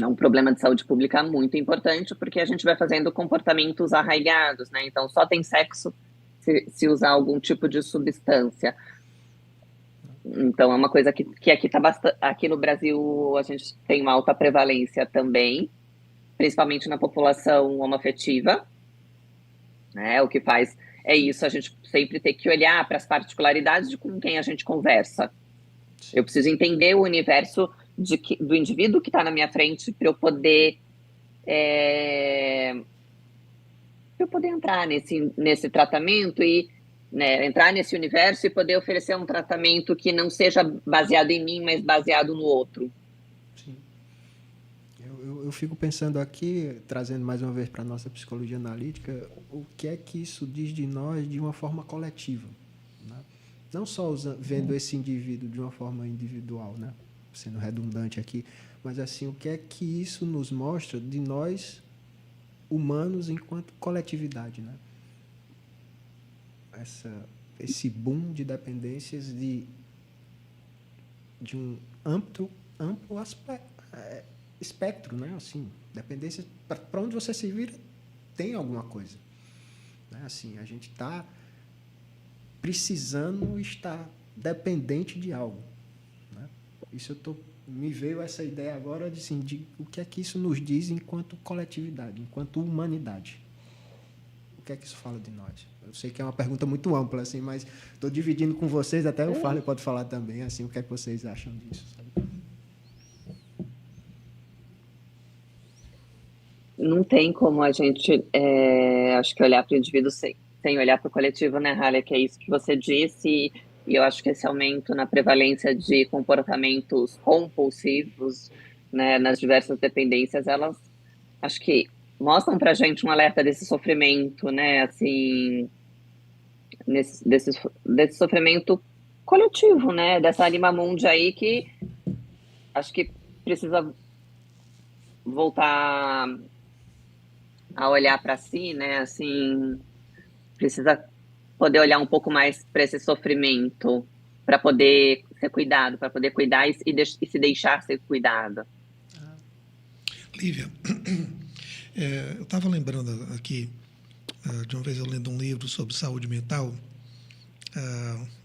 é um problema de saúde pública muito importante, porque a gente vai fazendo comportamentos arraigados, né? Então, só tem sexo se usar algum tipo de substância. Então, é uma coisa que aqui tá bastante. Aqui no Brasil, a gente tem uma alta prevalência também, principalmente na população homoafetiva, né? O que faz é isso, a gente sempre tem que olhar para as particularidades de com quem a gente conversa. Eu preciso entender o universo do indivíduo que está na minha frente para eu poder entrar nesse tratamento e né, entrar nesse universo e poder oferecer um tratamento que não seja baseado em mim, mas baseado no outro.
Sim. Eu fico pensando aqui, trazendo mais uma vez para a nossa psicologia analítica, o que é que isso diz de nós de uma forma coletiva, né? Não só vendo esse indivíduo de uma forma individual, né? Sendo redundante aqui, mas assim, o que é que isso nos mostra de nós humanos enquanto coletividade, né? Esse boom de dependências de um amplo espectro, né? Assim, dependência, para onde você se vira, tem alguma coisa, né? Assim, a gente está precisando estar dependente de algo, né? Isso me veio essa ideia agora de, assim, de o que é que isso nos diz enquanto coletividade, enquanto humanidade. O que é que isso fala de nós? Eu sei que é uma pergunta muito ampla, assim, mas estou dividindo com vocês, até o Farley pode falar também, assim, o que é que vocês acham disso, sabe?
Não tem como a gente, acho que olhar para o indivíduo sem olhar para o coletivo, né, Halle? Que é isso que você disse, e eu acho que esse aumento na prevalência de comportamentos compulsivos, né, nas diversas dependências, elas, acho que mostram para a gente um alerta desse sofrimento, né, assim, desse sofrimento coletivo, né, dessa anima mundi aí que acho que precisa voltar a olhar para si, né, assim, precisa poder olhar um pouco mais para esse sofrimento, para poder ser cuidado, para poder cuidar e se deixar ser cuidado.
Lívia, eu estava lembrando aqui, de uma vez eu lendo um livro sobre saúde mental,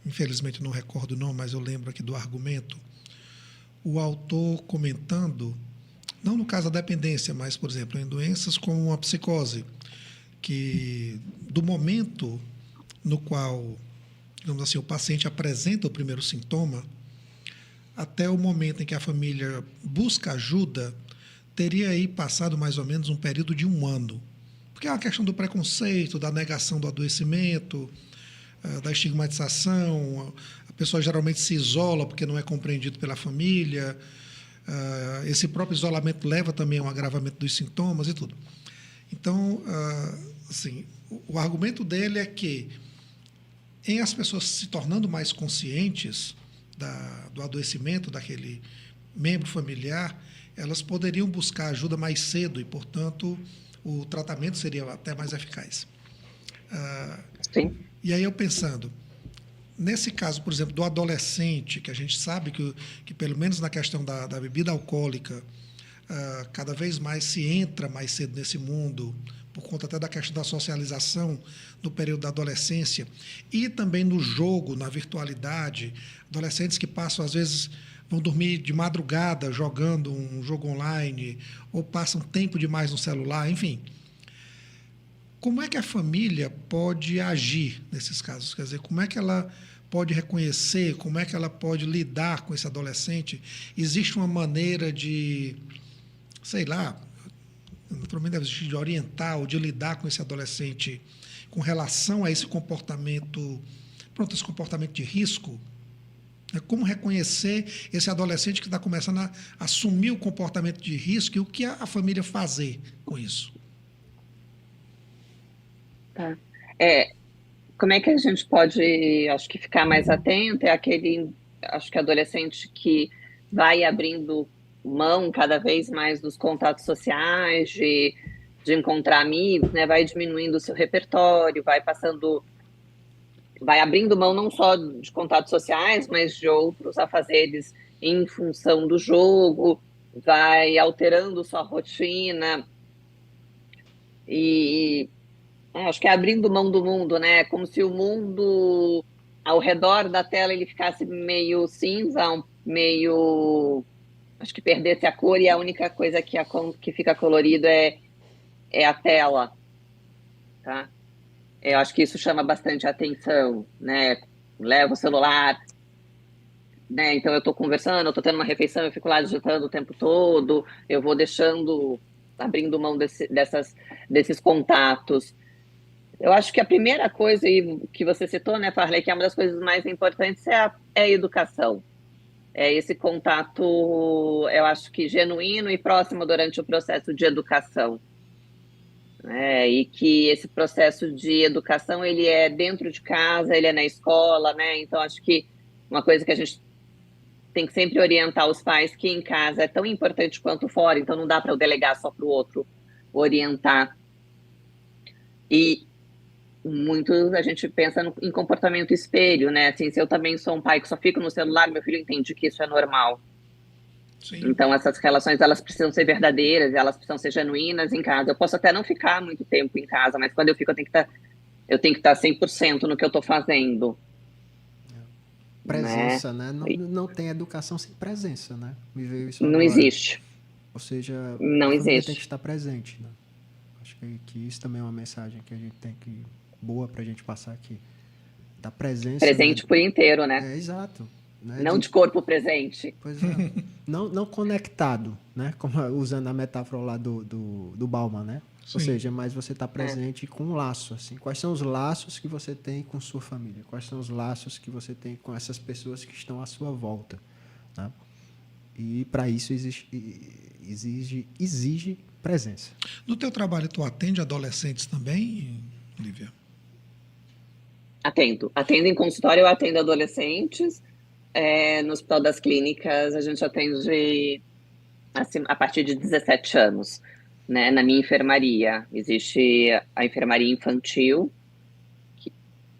infelizmente não recordo o nome, mas eu lembro aqui do argumento, o autor comentando, não no caso da dependência, mas, por exemplo, em doenças como a psicose, que do momento no qual, digamos assim, o paciente apresenta o primeiro sintoma, até o momento em que a família busca ajuda, teria aí passado mais ou menos um período de 1 ano. Porque é uma questão do preconceito, da negação do adoecimento, da estigmatização, a pessoa geralmente se isola porque não é compreendido pela família, esse próprio isolamento leva também a um agravamento dos sintomas e tudo. Então, assim, o argumento dele é que, em as pessoas se tornando mais conscientes do adoecimento daquele membro familiar, elas poderiam buscar ajuda mais cedo e, portanto, o tratamento seria até mais eficaz.
Sim.
E aí eu pensando, nesse caso, por exemplo, do adolescente, que a gente sabe que pelo menos na questão da bebida alcoólica, cada vez mais se entra mais cedo nesse mundo, por conta até da questão da socialização no período da adolescência, e também no jogo, na virtualidade, adolescentes que passam, às vezes, vão dormir de madrugada jogando um jogo online, ou passam tempo demais no celular, enfim. Como é que a família pode agir nesses casos? Quer dizer, como é que ela pode reconhecer, como é que ela pode lidar com esse adolescente? Existe uma maneira de, sei lá, naturalmente deve existir, de orientar ou de lidar com esse adolescente com relação a esse comportamento, esse comportamento de risco? Como reconhecer esse adolescente que está começando a assumir o comportamento de risco e o que a família fazer com isso?
Tá. Como é que a gente pode, acho que ficar mais atento? É aquele, acho que adolescente que vai abrindo mão cada vez mais dos contatos sociais, de encontrar amigos, né? Vai diminuindo o seu repertório, vai abrindo mão não só de contatos sociais, mas de outros afazeres em função do jogo, vai alterando sua rotina e acho que é abrindo mão do mundo, né? Como se o mundo ao redor da tela ele ficasse meio cinza, meio, acho que perdesse a cor e a única coisa que fica colorido é a tela, tá? Eu acho que isso chama bastante atenção, né? Leva o celular, né? Então eu estou conversando, eu estou tendo uma refeição, eu fico lá digitando o tempo todo, eu vou abrindo mão desses contatos. Eu acho que a primeira coisa que você citou, né, Farley, que é uma das coisas mais importantes é a educação. É esse contato, eu acho que genuíno e próximo durante o processo de educação. Né? E que esse processo de educação, ele é dentro de casa, ele é na escola, né? Então, acho que uma coisa que a gente tem que sempre orientar os pais que em casa é tão importante quanto fora, então não dá para eu delegar só para o outro orientar. E muito a gente pensa em comportamento espelho, né? Assim, se eu também sou um pai que só fico no celular, meu filho entende que isso é normal.
Sim.
Então, essas relações, elas precisam ser verdadeiras, elas precisam ser genuínas em casa. Eu posso até não ficar muito tempo em casa, mas quando eu fico, eu tenho que estar 100% no que eu estou fazendo.
Presença, né?
Né?
Não tem educação sem presença, né? Me veio isso
Não
agora.
existe.
Ou seja,
Não
a família tem
existe.
que estar presente, né? Acho que isso também é uma mensagem que a gente tem que... boa pra gente passar aqui. Da presença, né?
Presente por inteiro, né?
Exato. Né?
Não de corpo presente.
Pois é. não conectado, né? Como usando a metáfora lá do Bauman, né?
Sim.
Ou seja, mas você está presente com um laço, assim. Quais são os laços que você tem com sua família? Quais são os laços que você tem com essas pessoas que estão à sua volta, né? E para isso exige presença.
No teu trabalho, tu atende adolescentes também, Lívia?
Atendo em consultório, eu atendo adolescentes. No Hospital das Clínicas, a gente atende assim, a partir de 17 anos. Né? Na minha enfermaria, existe a enfermaria infantil,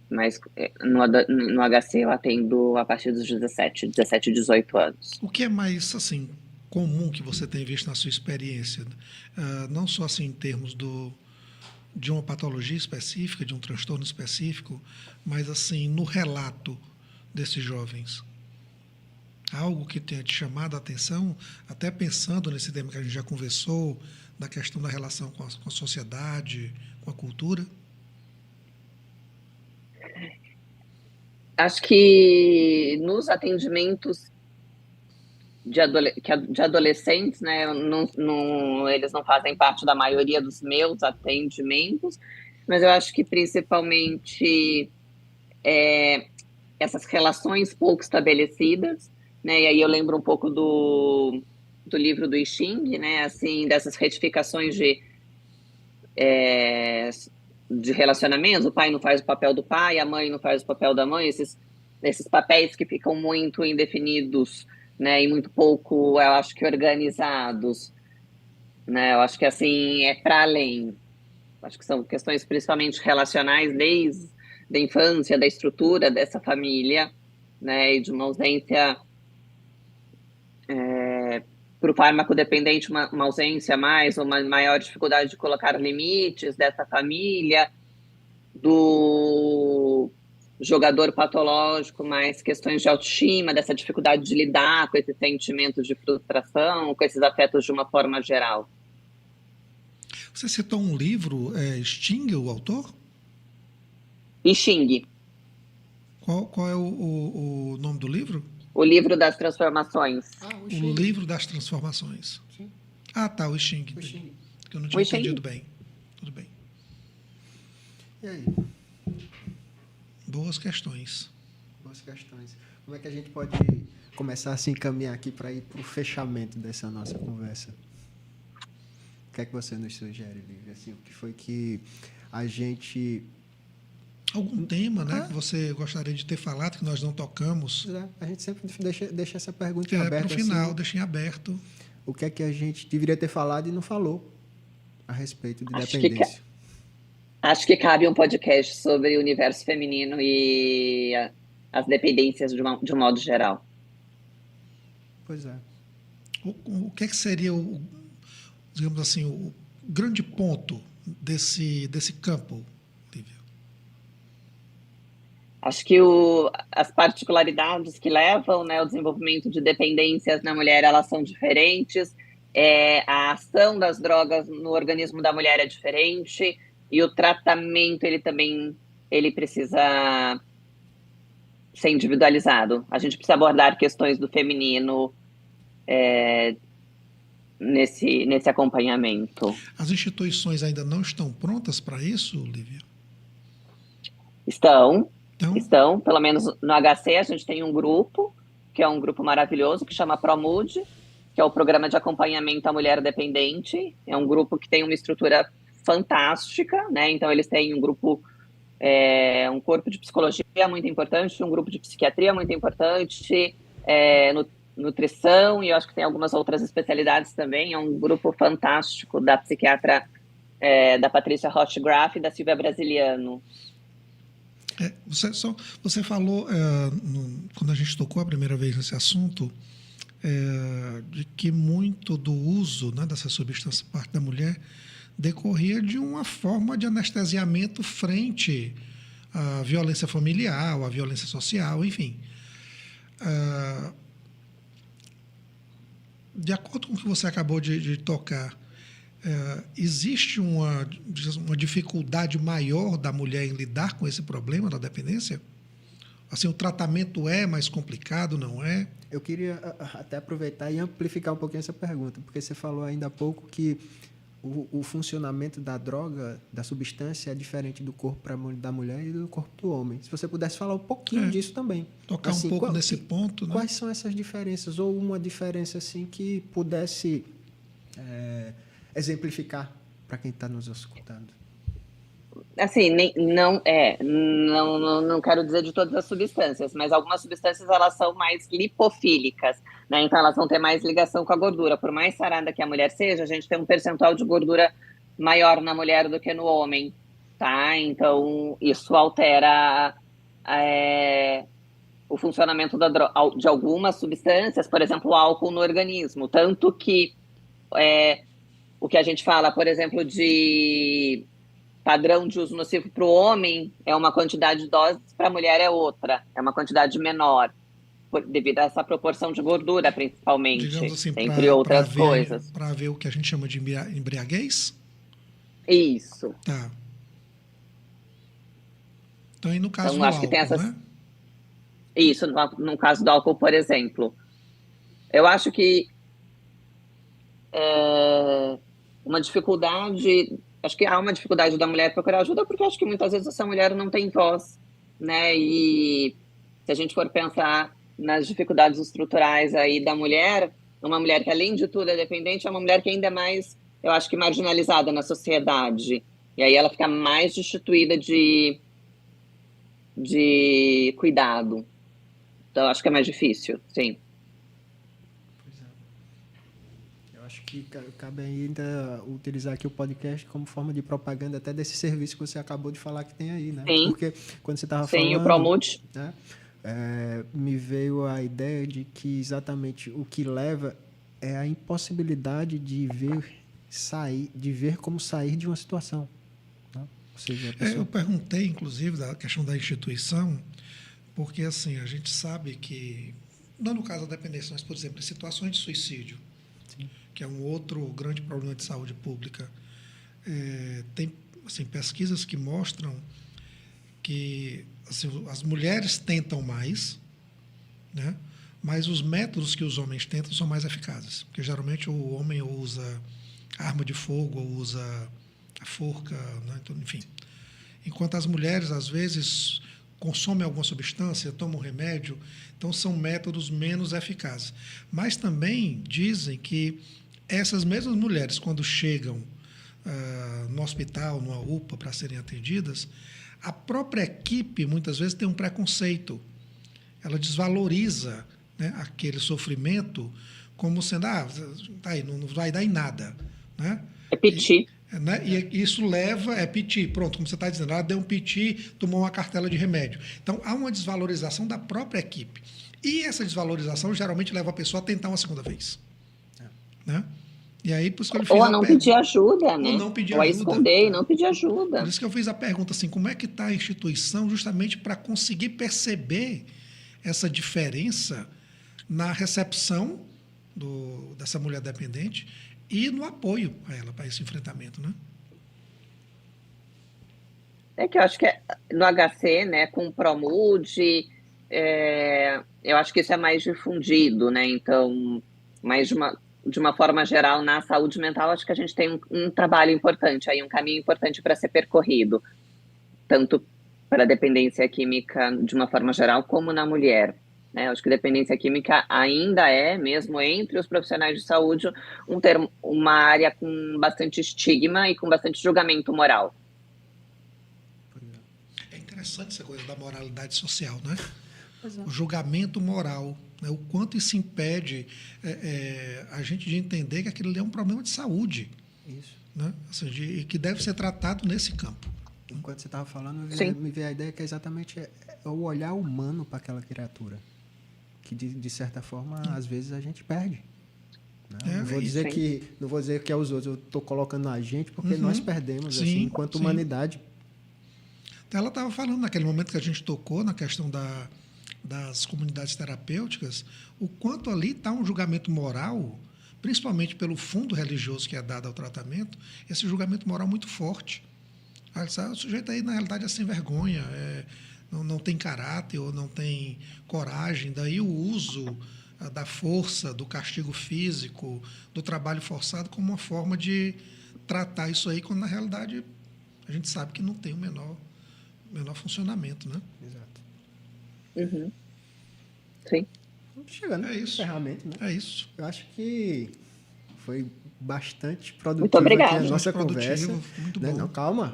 mas no HC eu atendo a partir dos 17 e 18 anos.
O que é mais, assim, comum que você tem visto na sua experiência? Não só assim em termos de uma patologia específica, de um transtorno específico, mas assim, no relato desses jovens. Algo que tenha te chamado a atenção, até pensando nesse tema que a gente já conversou, da questão da relação com a sociedade, com a cultura?
Acho que nos atendimentos de adolescentes, né, eles não fazem parte da maioria dos meus atendimentos, mas eu acho que principalmente essas relações pouco estabelecidas, né, e aí eu lembro um pouco do livro do I Ching, né, assim, dessas retificações de relacionamentos, o pai não faz o papel do pai, a mãe não faz o papel da mãe, esses papéis que ficam muito indefinidos, né, e muito pouco, eu acho que organizados, né, eu acho que assim é para além, acho que são questões principalmente relacionais desde a infância, da estrutura dessa família, né, e de uma ausência para o fármaco dependente, uma ausência mais, uma maior dificuldade de colocar limites dessa família, do jogador patológico, mais questões de autoestima, dessa dificuldade de lidar com esses sentimentos de frustração, com esses afetos de uma forma geral.
Você citou um livro, Sting, o autor?
I Ching.
Qual é o nome do livro?
O livro das transformações.
O livro das transformações.
Sim.
Ah, tá, o Xing. Que eu não tinha entendido bem. Tudo bem.
E aí?
Boas questões.
Boas questões. Como é que a gente pode começar a se encaminhar aqui para ir para o fechamento dessa nossa conversa? O que é que você nos sugere, Lívia? Assim, o que foi que a gente...
Algum tema, né, que você gostaria de ter falado, que nós não tocamos?
A gente sempre deixa essa pergunta aberta.
Para o final,
assim,
deixa em aberto.
O que é que a gente deveria ter falado e não falou a respeito de dependência?
Acho que cabe um podcast sobre o universo feminino e as dependências de um modo geral.
Pois é.
O que é que seria, digamos assim, o grande ponto desse campo, Lívia?
Acho que as particularidades que levam, né, ao desenvolvimento de dependências na mulher, elas são diferentes. A ação das drogas no organismo da mulher é diferente e o tratamento ele precisa ser individualizado. A gente precisa abordar questões do feminino nesse acompanhamento.
As instituições ainda não estão prontas para isso, Lívia?
Estão,
Então,
estão, pelo menos no HC a gente tem um grupo, que é um grupo maravilhoso, que chama ProMude, que é o Programa de Acompanhamento à Mulher Dependente. É um grupo que tem uma estrutura fantástica, né? Então eles têm um grupo, um corpo de psicologia muito importante, um grupo de psiquiatria muito importante, nutrição, e eu acho que tem algumas outras especialidades também. É um grupo fantástico da psiquiatra da Patrícia Rothgraf e da Silvia Brasiliano.
Você falou, quando a gente tocou a primeira vez nesse assunto, de que muito do uso, né, dessa substância por parte da mulher decorria de uma forma de anestesiamento frente à violência familiar, à violência social, enfim. De acordo com o que você acabou de tocar, existe uma dificuldade maior da mulher em lidar com esse problema da dependência? Assim, o tratamento é mais complicado, não é?
Eu queria até aproveitar e amplificar um pouquinho essa pergunta, porque você falou ainda há pouco que o funcionamento da droga, da substância, é diferente do corpo da mulher e do corpo do homem. Se você pudesse falar um pouquinho disso também.
Tocar assim, um pouco nesse ponto, né?
Quais são essas diferenças? Ou uma diferença assim que pudesse exemplificar para quem está nos escutando?
Assim, não quero dizer de todas as substâncias, mas algumas substâncias elas são mais lipofílicas, né? Então elas vão ter mais ligação com a gordura. Por mais sarada que a mulher seja, a gente tem um percentual de gordura maior na mulher do que no homem, tá? Então isso altera o funcionamento de algumas substâncias, por exemplo, o álcool no organismo. Tanto que o que a gente fala, por exemplo, de padrão de uso nocivo para o homem é uma quantidade de doses, para a mulher é outra, é uma quantidade menor, devido a essa proporção de gordura, principalmente,
digamos assim,
entre outras coisas.
Para ver o que a gente chama de embriaguez?
Isso.
Tá. Então, aí no caso
então,
do
acho
álcool,
que tem essas...
né?
Isso, no caso do álcool, por exemplo. Eu acho que uma dificuldade... Acho que há uma dificuldade da mulher procurar ajuda, porque acho que muitas vezes essa mulher não tem voz, né? E se a gente for pensar nas dificuldades estruturais aí da mulher, uma mulher que, além de tudo, é dependente, é uma mulher que ainda é mais, eu acho que, marginalizada na sociedade. E aí ela fica mais destituída de cuidado. Então, acho que é mais difícil, sim.
Acho que cabe ainda utilizar aqui o podcast como forma de propaganda até desse serviço que você acabou de falar que tem aí, né?
Sim.
Porque quando você estava falando...
Sim, o ProMude.
Né, me veio a ideia de que exatamente o que leva é a impossibilidade de ver como sair de uma situação. Né? Ou seja, a pessoa...
Eu perguntei, inclusive, da questão da instituição, porque assim, a gente sabe que, não no caso da dependência, mas, por exemplo, em situações de suicídio, que é um outro grande problema de saúde pública. Tem assim, pesquisas que mostram que assim, as mulheres tentam mais, né? Mas os métodos que os homens tentam são mais eficazes. Porque, geralmente, o homem usa arma de fogo, ou usa a forca, né? Então, enfim. Enquanto as mulheres, às vezes, consomem alguma substância, tomam remédio, então são métodos menos eficazes. Mas também dizem que essas mesmas mulheres, quando chegam no hospital, numa UPA, para serem atendidas, a própria equipe, muitas vezes, tem um preconceito. Ela desvaloriza, né, aquele sofrimento como sendo, tá aí, não vai dar em nada. Né?
É piti.
Né? E isso leva, piti, pronto, como você está dizendo, ela deu um piti, tomou uma cartela de remédio. Então, há uma desvalorização da própria equipe. E essa desvalorização geralmente leva a pessoa a tentar uma segunda vez. Né? E aí, por isso que ele fez
ou a não pedir ajuda, né?
Ou não pedir
ajuda. Ou a
esconder
e não pedir ajuda.
Por isso que eu fiz a pergunta assim, como é que está a instituição justamente para conseguir perceber essa diferença na recepção dessa mulher dependente e no apoio a ela para esse enfrentamento, né?
É que eu acho que no HC, né, com o ProMude, eu acho que isso é mais difundido, né? Então, mais de uma forma geral, na saúde mental, acho que a gente tem um trabalho importante, aí, um caminho importante para ser percorrido, tanto para a dependência química de uma forma geral, como na mulher. Né? Acho que dependência química ainda é, mesmo entre os profissionais de saúde, uma área com bastante estigma e com bastante julgamento moral.
É interessante essa coisa da moralidade social, né? O julgamento moral, né? O quanto isso impede a gente de entender que aquilo ali é um problema de saúde.
Isso.
Né? Ou seja, e que deve ser tratado nesse campo.
Enquanto você estava falando, me veio a ideia que é exatamente o olhar humano para aquela criatura. Que, de certa forma, às vezes a gente perde. Né? Não vou dizer que é os outros, eu estou colocando a gente, porque nós perdemos, assim, enquanto humanidade.
Então, ela estava falando, naquele momento que a gente tocou na questão das comunidades terapêuticas, o quanto ali está um julgamento moral, principalmente pelo fundo religioso que é dado ao tratamento, esse julgamento moral muito forte. O sujeito aí, na realidade, é sem vergonha, não tem caráter ou não tem coragem, daí o uso da força, do castigo físico, do trabalho forçado como uma forma de tratar isso aí, quando na realidade a gente sabe que não tem o menor funcionamento, né?
Exato.
Uhum. Sim.
Chegando no encerramento, né?
É isso.
Eu acho que foi bastante produtivo
muito obrigada.
Aqui a nossa conversa.
Muito
né?
bom.
Não, calma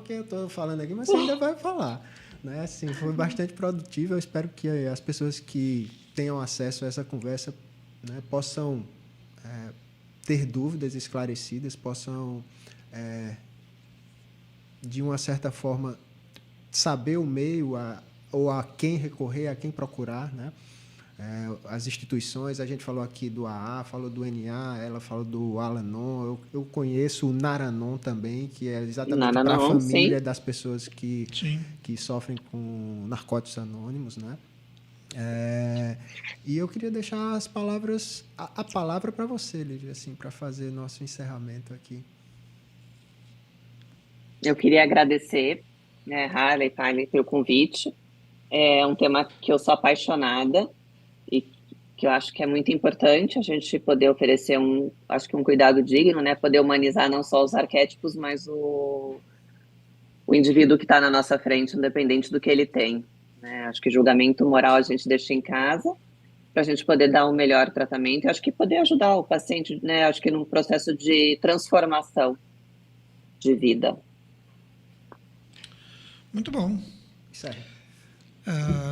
que eu estou falando aqui, mas você ainda vai falar. Né? Assim, foi bastante produtivo. Eu espero que as pessoas que tenham acesso a essa conversa, né, possam ter dúvidas esclarecidas, possam, de uma certa forma, saber o meio ou a quem recorrer, a quem procurar, né? As instituições, a gente falou aqui do AA, falou do NA, ela falou do Al-Anon, eu conheço o Naranon também, que é exatamente para a família das pessoas que sofrem com narcóticos anônimos, né? E eu queria deixar as palavras, a palavra para você, Lívia, assim, para fazer nosso encerramento aqui.
Eu queria agradecer, né, Harley, Tyler, pelo convite. É um tema que eu sou apaixonada e que eu acho que é muito importante a gente poder oferecer um cuidado digno, né? Poder humanizar não só os arquétipos, mas o indivíduo que está na nossa frente, independente do que ele tem. Né? Acho que julgamento moral a gente deixa em casa para a gente poder dar um melhor tratamento e acho que poder ajudar o paciente, né? Acho que num processo de transformação de vida.
Muito bom.
Isso aí.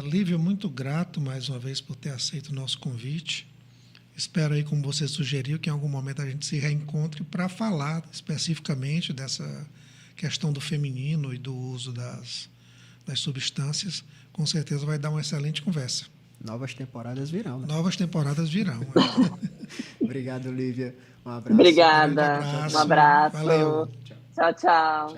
Lívia, muito grato mais uma vez por ter aceito o nosso convite. Espero aí, como você sugeriu, que em algum momento a gente se reencontre para falar especificamente dessa questão do feminino e do uso das substâncias. Com certeza vai dar uma excelente conversa.
Novas temporadas virão, né?
Novas temporadas virão.
Obrigado, Lívia. Um abraço.
Obrigada. Um abraço.
Valeu.
Tchau, tchau.